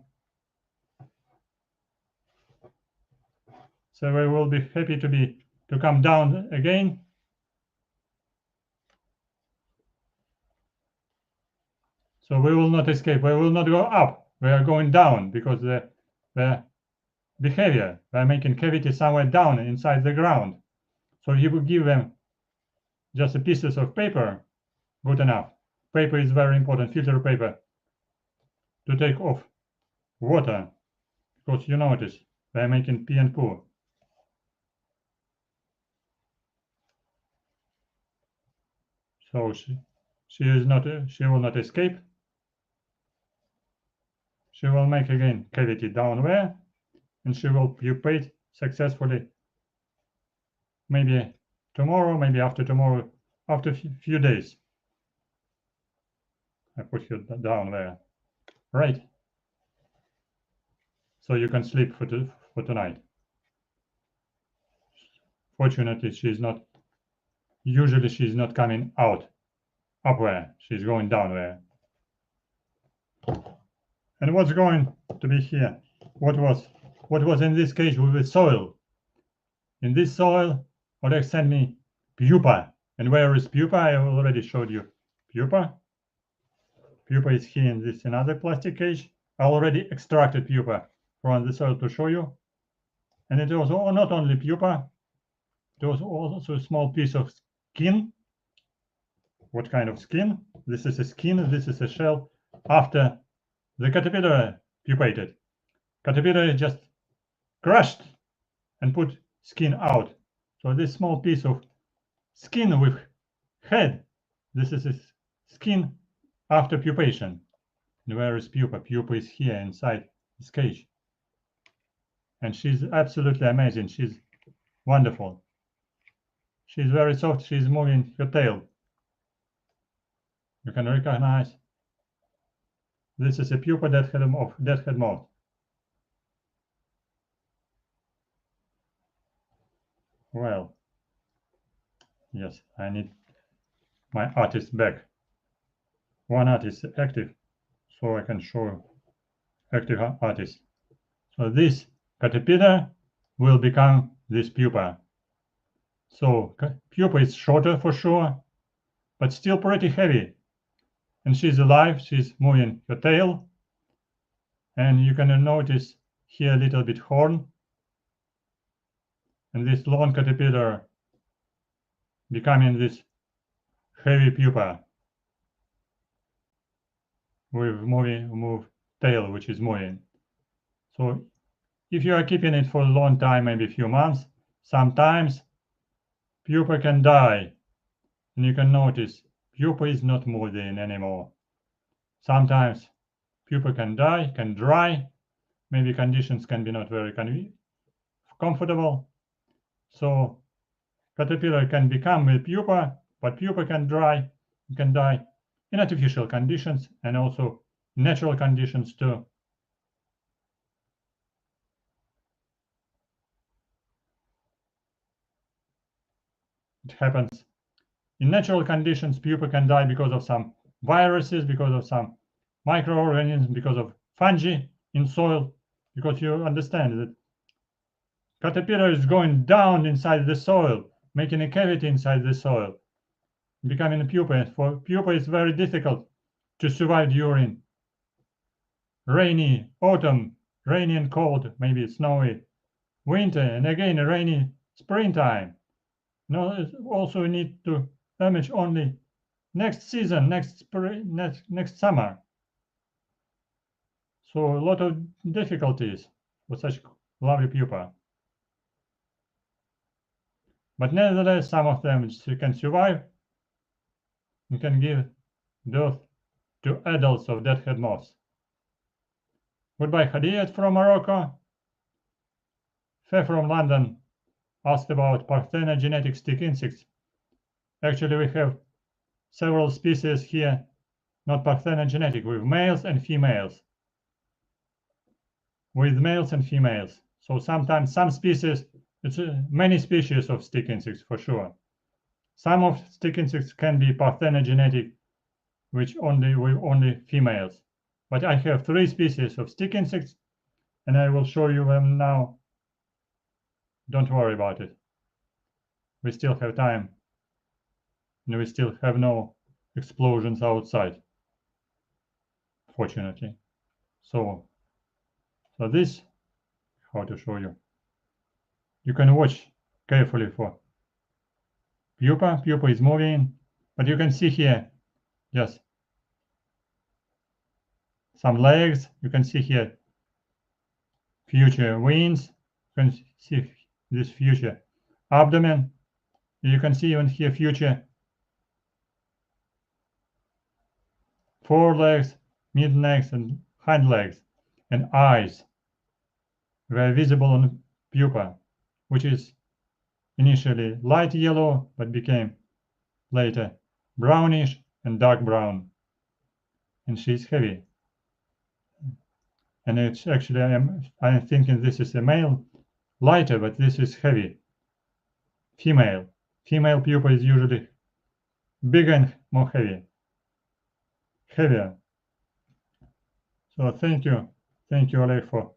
So we will be happy to come down again. So we will not escape. We will not go up. We are going down because the behavior, they are making cavity somewhere down inside the ground. So if you would give them just a pieces of paper, good enough. Paper is very important, filter paper, to take off water, because you notice they are making pee and poo. So she will not escape. She will make again cavity down there, and she will pupate successfully. Maybe tomorrow, maybe after tomorrow, after a few days. I put her down there. Right. So so you can sleep for tonight. Fortunately, usually she's not coming out upward, she's going downward. And what's going to be here? What was in this cage with the soil? In this soil, Oleg sent me pupa. And where is pupa? I already showed you pupa. Pupa is here in this another plastic cage. I already extracted pupa from the soil to show you. And it was not only pupa, there was also a small piece of skin. What kind of skin? This is a skin, this is a shell after the caterpillar pupated. Caterpillar just crushed and put skin out. So this small piece of skin with head, this is a skin after pupation. And where is pupa? Pupa is here inside this cage. And she's absolutely amazing. She's wonderful. She's very soft. She's moving her tail. You can recognize this is a pupa deadhead moth. Well, yes, I need my artist back. One artist is active, so I can show active artist. So this caterpillar will become this pupa. So pupa is shorter for sure, but still pretty heavy. And she's alive, she's moving her tail. And you can notice here a little bit horn. And this long caterpillar becoming this heavy pupa with move tail, which is moving. So if you are keeping it for a long time, maybe a few months, sometimes pupa can die. And you can notice pupa is not moving anymore. Sometimes pupa can die, can dry. Maybe conditions can be not very comfortable. So caterpillar can become a pupa, but pupa can die in artificial conditions and also natural conditions too. It happens. In natural conditions, pupa can die because of some viruses, because of some microorganisms, because of fungi in soil, because you understand that caterpillar is going down inside the soil, making a cavity inside the soil, becoming a pupa. For pupa, it's very difficult to survive during rainy autumn, rainy and cold, maybe snowy winter, and again a rainy springtime. No, also need to emerge only next season, next spring, next summer. So a lot of difficulties for such lovely pupa. But nevertheless, some of them can survive and can give birth to adults of deadhead moths. Goodbye, Hadiyat from Morocco. Faye from London asked about parthenogenetic stick insects. Actually, we have several species here, not parthenogenetic, with males and females. So sometimes some species, it's many species of stick insects for sure. Some of stick insects can be parthenogenetic, which with only females. But I have 3 species of stick insects, and I will show you them now. Don't worry about it. We still have time, and we still have no explosions outside, fortunately. So this, how to show you. You can watch carefully for pupa. Pupa is moving, but you can see here, yes, some legs. You can see here future wings. You can see this future abdomen. You can see even here future forelegs, mid legs, and hind legs, and eyes were visible on pupa, which is initially light yellow but became later brownish and dark brown. And she's heavy. and it's actually, I'm thinking this is a male, lighter, but this is heavy. Female. Female pupa is usually bigger and more heavier. So thank you, Oleg, for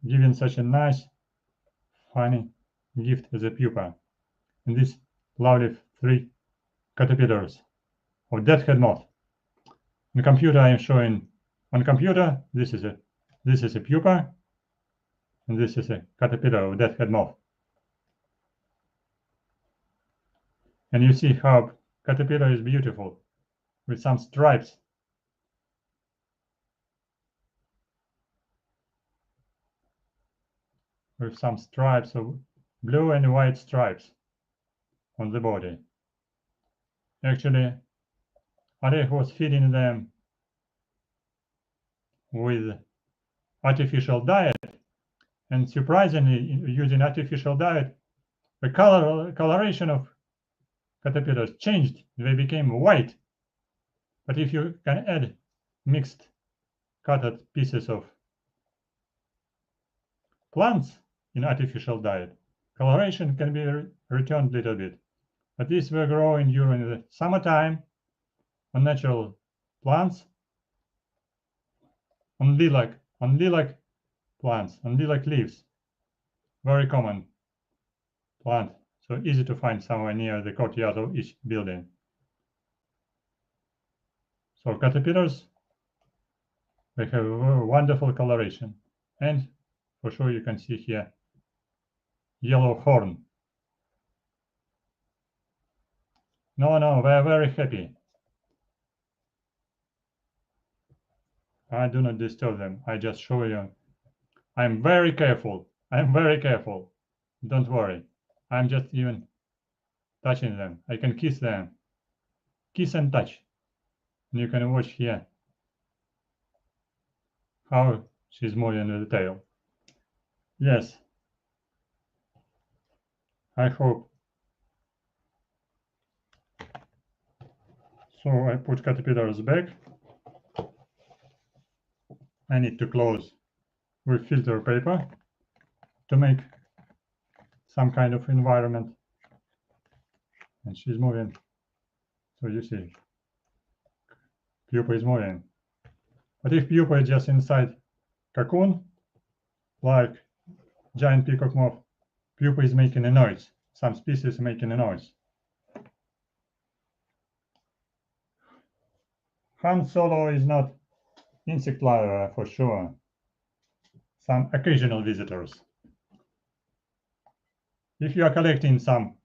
giving such a nice, funny gift as a pupa. And these lovely 3 caterpillars of deathhead moth. On the computer, I am showing on computer. This is a pupa, and this is a caterpillar of deathhead moth. And you see how caterpillar is beautiful with some stripes. With some stripes of blue and white stripes on the body. Actually, Oleg was feeding them with artificial diet, and surprisingly, using artificial diet, the coloration of caterpillars changed. They became white. But if you can add mixed cutted pieces of plants in artificial diet, coloration can be returned a little bit. But these were growing during the summertime on natural plants, on lilac plants, on lilac leaves. Very common plant, so easy to find somewhere near the courtyard of each building. So caterpillars, they have a wonderful coloration. And for sure you can see here yellow horn. No, they're very happy. I do not disturb them. I just show you. I'm very careful. Don't worry. I'm just even touching them. I can kiss them. Kiss and touch. And you can watch here how she's moving with the tail. Yes. I hope. So I put caterpillars back. I need to close with filter paper to make some kind of environment. And she's moving. So you see, pupa is moving. But if pupa is just inside cocoon, like giant peacock moth, pupa is making a noise. Some species are making a noise. Han Solo is not insect larvae for sure. Some occasional visitors. If you are collecting some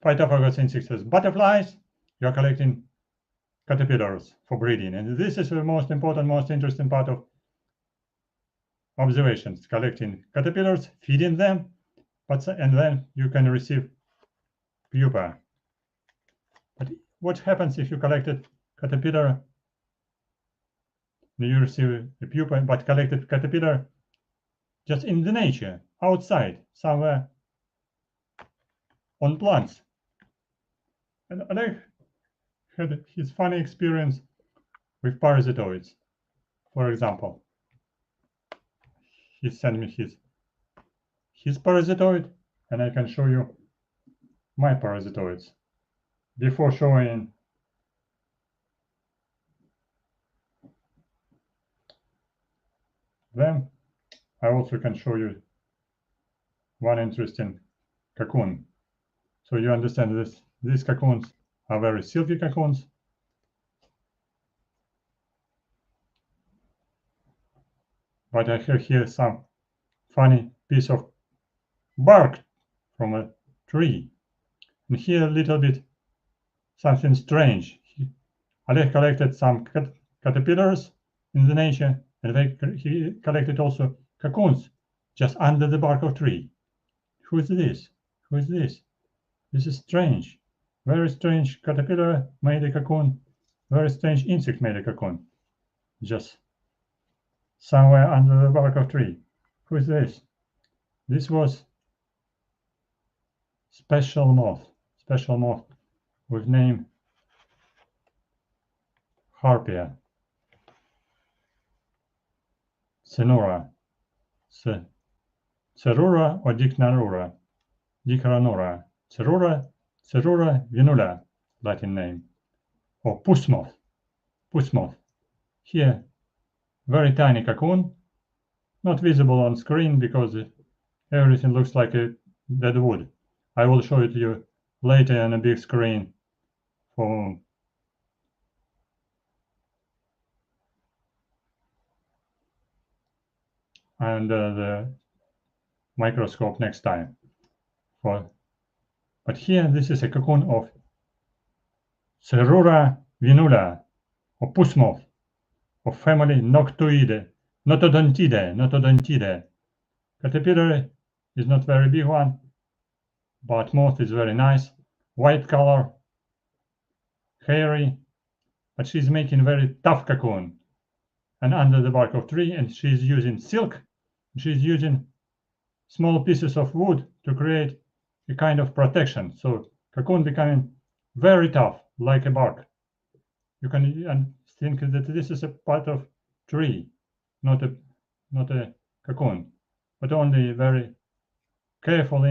phytophagous insects as butterflies, you are collecting caterpillars for breeding. And this is the most important, most interesting part of observations, collecting caterpillars, feeding them, and then you can receive pupa. But what happens if you collected caterpillar, you receive a pupa, but collected caterpillar just in the nature, outside, somewhere on plants? And Oleg had his funny experience with parasitoids. For example, he sent me his parasitoid, and I can show you my parasitoids. Before showing them, I also can show you one interesting cocoon. So you understand this. These cocoons are very silky cocoons. But I have here some funny piece of bark from a tree. And here a little bit something strange. Oleg collected some caterpillars in the nature, and he collected also cocoons just under the bark of tree. Who is this? Who is this? This is strange. Very strange caterpillar made a cocoon. Very strange insect made a cocoon. Just somewhere under the bark of tree. Who is this? This was special moth with name Harpia. Cenura, Cerura or Dicnarura, Dicranura, Cerura vinula, Latin name, or puss moth. Here, very tiny cocoon, not visible on screen because everything looks like a dead wood. I will show it to you later on a big screen for under the microscope next time. But here, this is a cocoon of Cerura vinula, or puss moth, of family Noctuidae, Notodontidae. Caterpillar is not very big one, but moth is very nice, white color, hairy, but she's making very tough cocoon and under the bark of tree, and she's using silk. She's using small pieces of wood to create a kind of protection. So cocoon becoming very tough, like a bark. You can think that this is a part of tree, not a cocoon, but only very careful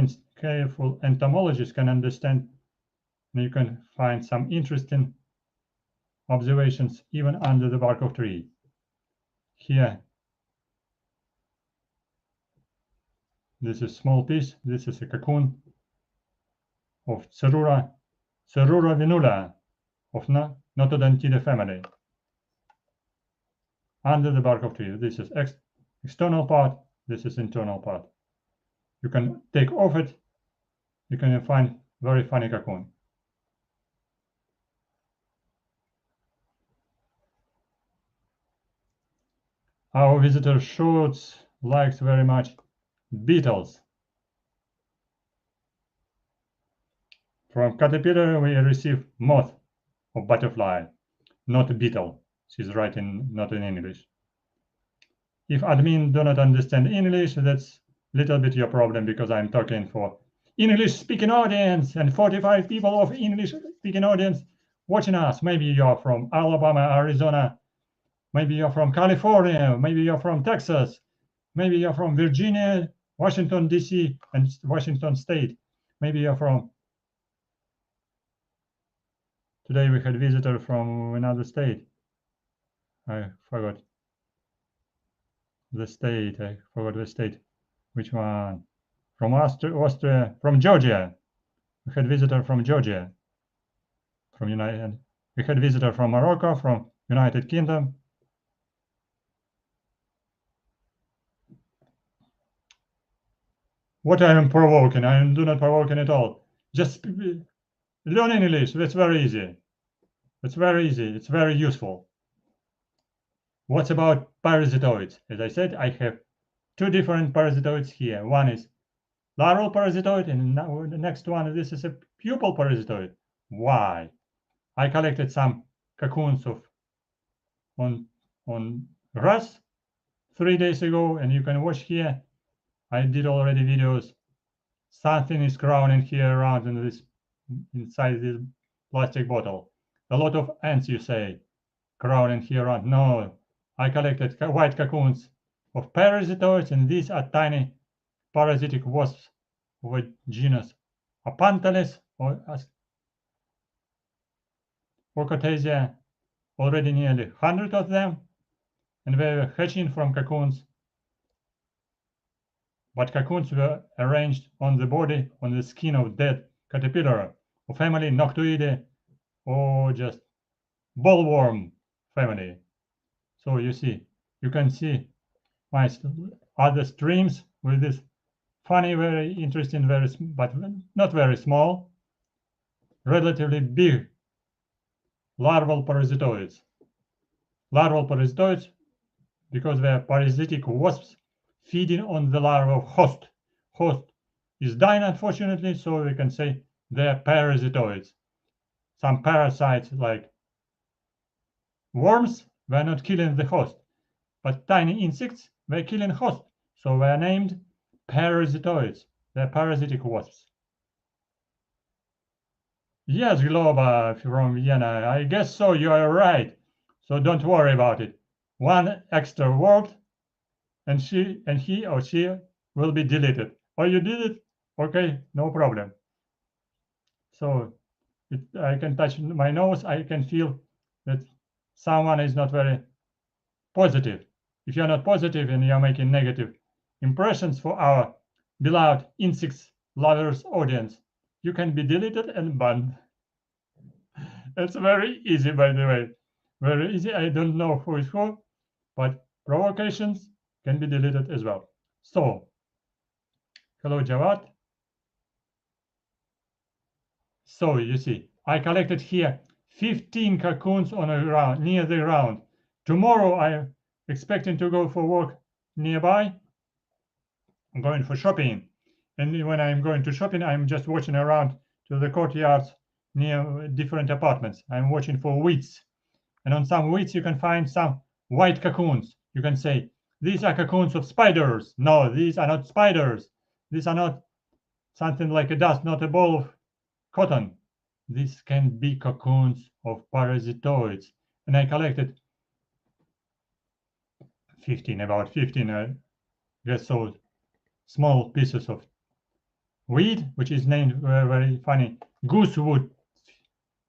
entomologists can understand. And you can find some interesting observations even under the bark of tree. Here, this is small piece. This is a cocoon of Cerura vinula of Notodontidae family. Under the bark of tree. This is external part. This is internal part. You can take off it. You can find very funny cocoon. Our visitor Schultz likes very much beetles. From caterpillar we receive moth or butterfly, not beetle. She's writing not in English. If admin do not understand English, that's a little bit your problem because I'm talking for English-speaking audience and 45 people of English-speaking audience watching us. Maybe you're from Alabama, Arizona. Maybe you're from California. Maybe you're from Texas. Maybe you're from Virginia, Washington, D.C., and Washington State. Maybe you're from... Today we had a visitor from another state. I forgot the state. Which one? From Austria, from Georgia. We had a visitor from Georgia. We had a visitor from Morocco, from United Kingdom. What I am provoking? I do not provoking at all. Just learn English. That's very easy. It's very useful. What about parasitoids? As I said, I have two different parasitoids here. One is larval parasitoid, and the next one, this is a pupal parasitoid. Why? I collected some cocoons on grass 3 days ago, and you can watch here. I did already videos. Something is crawling here around inside this plastic bottle. A lot of ants, you say, crawling here around. No, I collected white cocoons of parasitoids, and these are tiny parasitic wasps of a genus Apantales or Orchothesia. Already nearly 100 of them, and they were hatching from cocoons. But cocoons were arranged on the body, on the skin of dead caterpillar of family Noctuidae or just bollworm family. So you can see my other streams with this funny, very interesting, but not very small, relatively big larval parasitoids. Larval parasitoids because they are parasitic wasps feeding on the larva of host. Host is dying, unfortunately, so we can say they are parasitoids. Some parasites like worms, they're not killing the host, but tiny insects, they're killing host, so they are named parasitoids. They're parasitic wasps. Yes, Globa from Vienna, I guess so, you are right. So don't worry about it. One extra word and he or she will be deleted. Oh, you did it? Okay, no problem. So I can touch my nose. I can feel that someone is not very positive. If you're not positive and you're making negative impressions for our beloved insects lovers audience, you can be deleted and banned. It's very easy, by the way. Very easy. I don't know who is who, but provocations can be deleted as well. So, hello, Jawad. So, you see, I collected here 15 cocoons on a ground, near the ground. Tomorrow, I'm expecting to go for walk nearby. I'm going for shopping. And when I'm going to shopping, I'm just watching around to the courtyards near different apartments. I'm watching for weeds. And on some weeds, you can find some white cocoons. You can say, these are cocoons of spiders. No, these are not spiders. These are not something like a dust, not a ball of cotton. These can be cocoons of parasitoids. And I collected 15, about 15, I guess so, small pieces of weed, which is named very funny, goosewood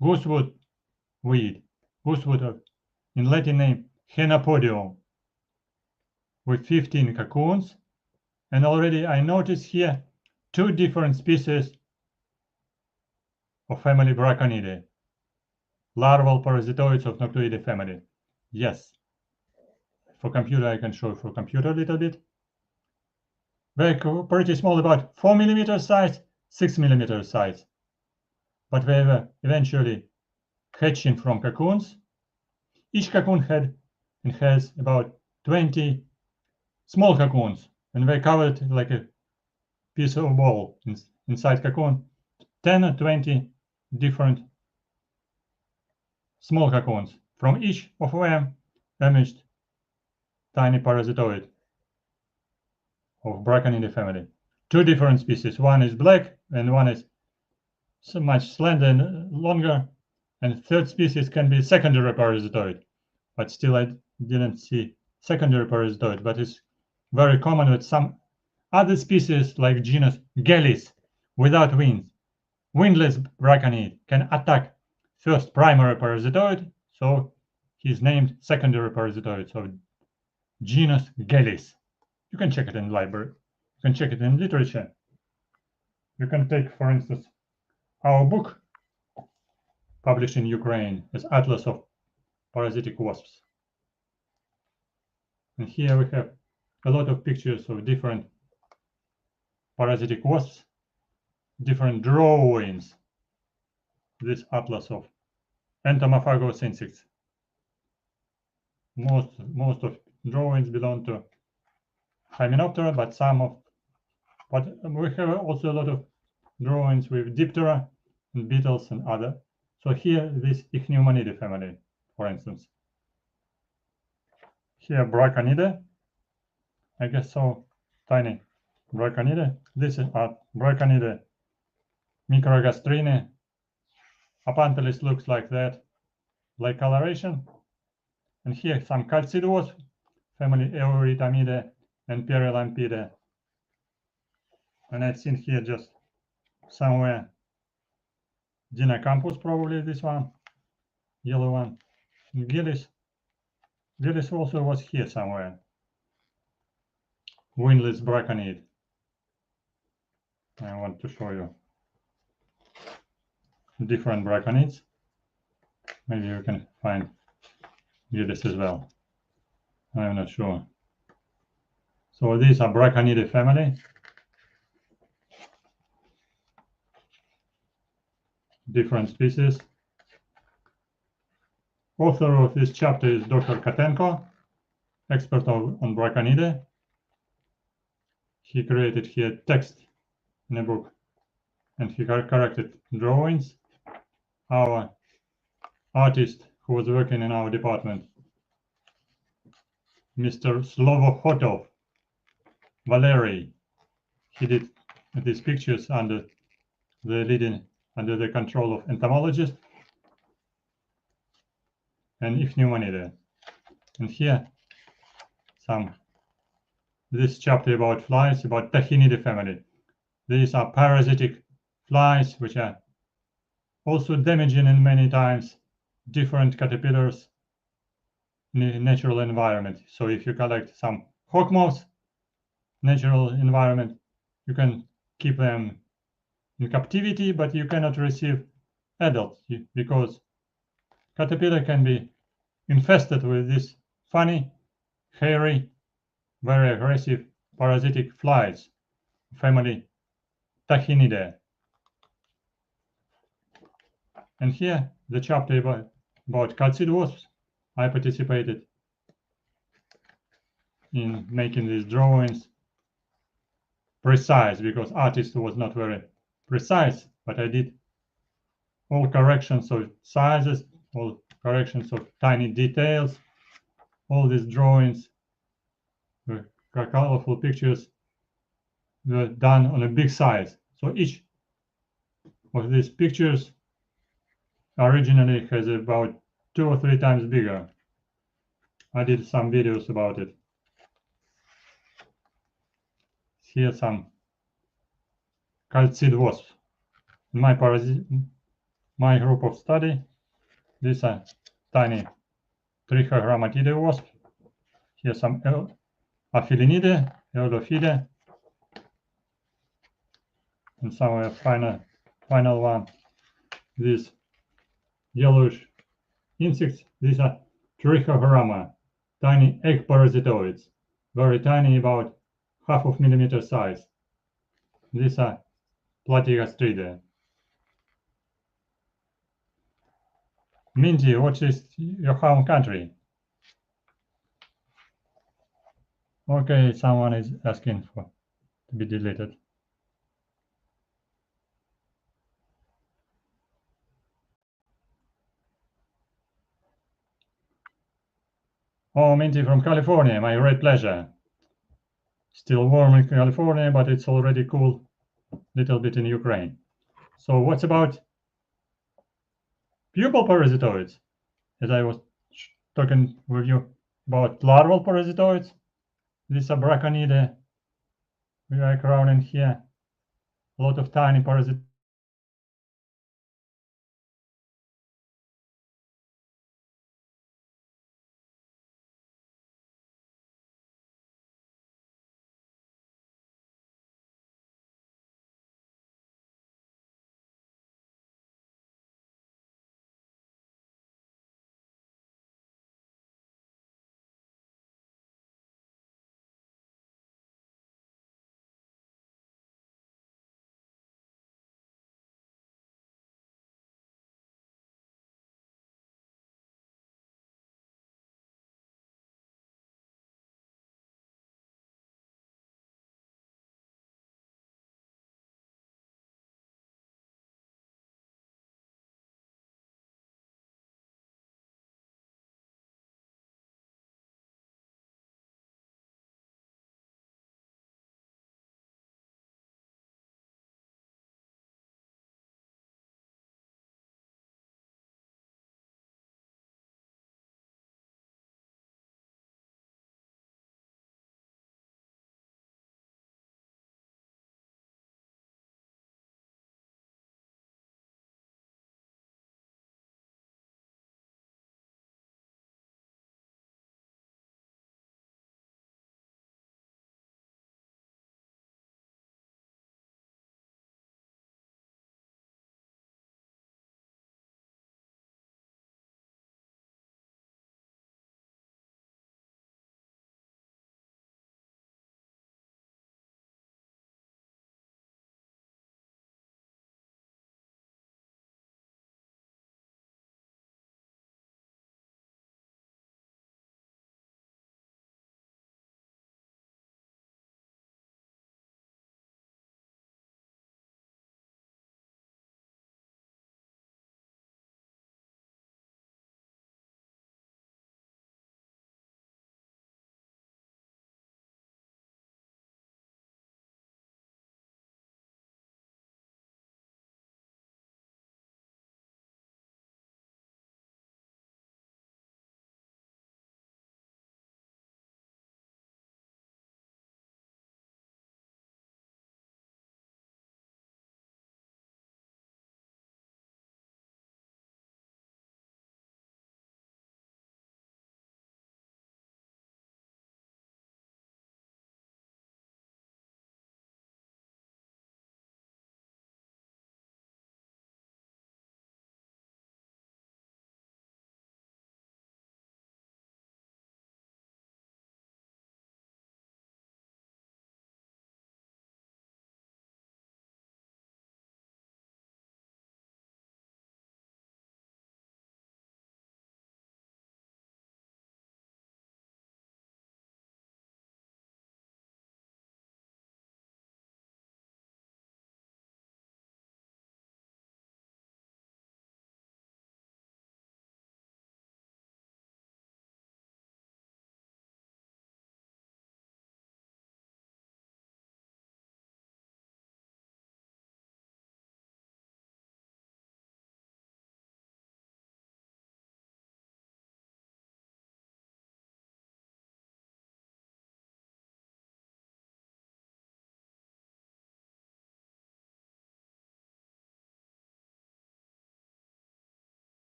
weed, goosewood in Latin name Henapodium, with 15 cocoons. And already I noticed here 2 different species of family Braconidae, larval parasitoids of Noctuidae family. Yes, for computer I can show for computer a little bit. They're pretty small, about 4 millimeter size, 6 millimeter size. But they were eventually hatching from cocoons. Each cocoon has about 20 small cocoons, and they covered like a piece of ball inside cocoon, 10 or 20 different small cocoons. From each of them emerged tiny parasitoid of Braconidae family. 2 different species. One is black and one is so much slender and longer. And third species can be secondary parasitoid. But still I didn't see secondary parasitoid, but it's very common with some other species like genus Gallus without wings. Wingless braconid can attack first primary parasitoid, so he's named secondary parasitoid, so genus Gallus. You can check it in the library. You can check it in literature. You can take, for instance, our book published in Ukraine as Atlas of Parasitic Wasps. And here we have a lot of pictures of different parasitic wasps, different drawings. This Atlas of entomophagous insects. Most of drawings belong to Hymenoptera, but we have also a lot of drawings with Diptera and Beetles and other. So here, this Ichneumonidae family, for instance. Here, Braconidae, I guess so, tiny Braconidae. This is Braconidae microgastrine. Apanthalis looks like that, like coloration. And here some calcid wasp, family Eurythamidae and Perilampidae. And I've seen here just somewhere Dinocampus, probably this one, yellow one. And Gillis also was here somewhere. Wingless braconid. I want to show you different braconids. Maybe you can find Gillis as well. I'm not sure. So these are Braconidae family. Different species. Author of this chapter is Dr. Kotenko, expert on Braconidae. He created here text in a book, and he corrected drawings. Our artist who was working in our department, Mr. Slovohotov, Valery, he did these pictures under the control of Entomologist and Ichneumonidae. And here some this chapter about flies, about Tachinidae family. These are parasitic flies, which are also damaging in many times different caterpillars in a natural environment. So if you collect some hawk moths, natural environment, you can keep them in captivity, but you cannot receive adults because caterpillar can be infested with these funny, hairy, very aggressive parasitic flies, family Tachinidae. And here the chapter about calcid wasps. I participated in making these drawings precise because artist was not very precise, but I did all corrections of sizes, all corrections of tiny details, all these drawings, the colorful pictures were done on a big size. So each of these pictures originally has about 2 or 3 times bigger. I did some videos about it. Here some calcid wasps. In my group of study, these are tiny Trichogrammatide wasp. Here some Aphilinidae, Eulophidae, and somewhere final one. These yellowish insects. These are Trichogramma, tiny egg parasitoids, very tiny, about 0.5 millimeter size. These are Platygastridae. Minty, what is your home country? Okay, someone is asking for to be deleted. Oh, Minty from California, my great pleasure. Still warm in California, but it's already cool a little bit in Ukraine. So what's about pupal parasitoids? As I was talking with you about larval parasitoids, these are Braconidae. We are crowding here. A lot of tiny parasitoids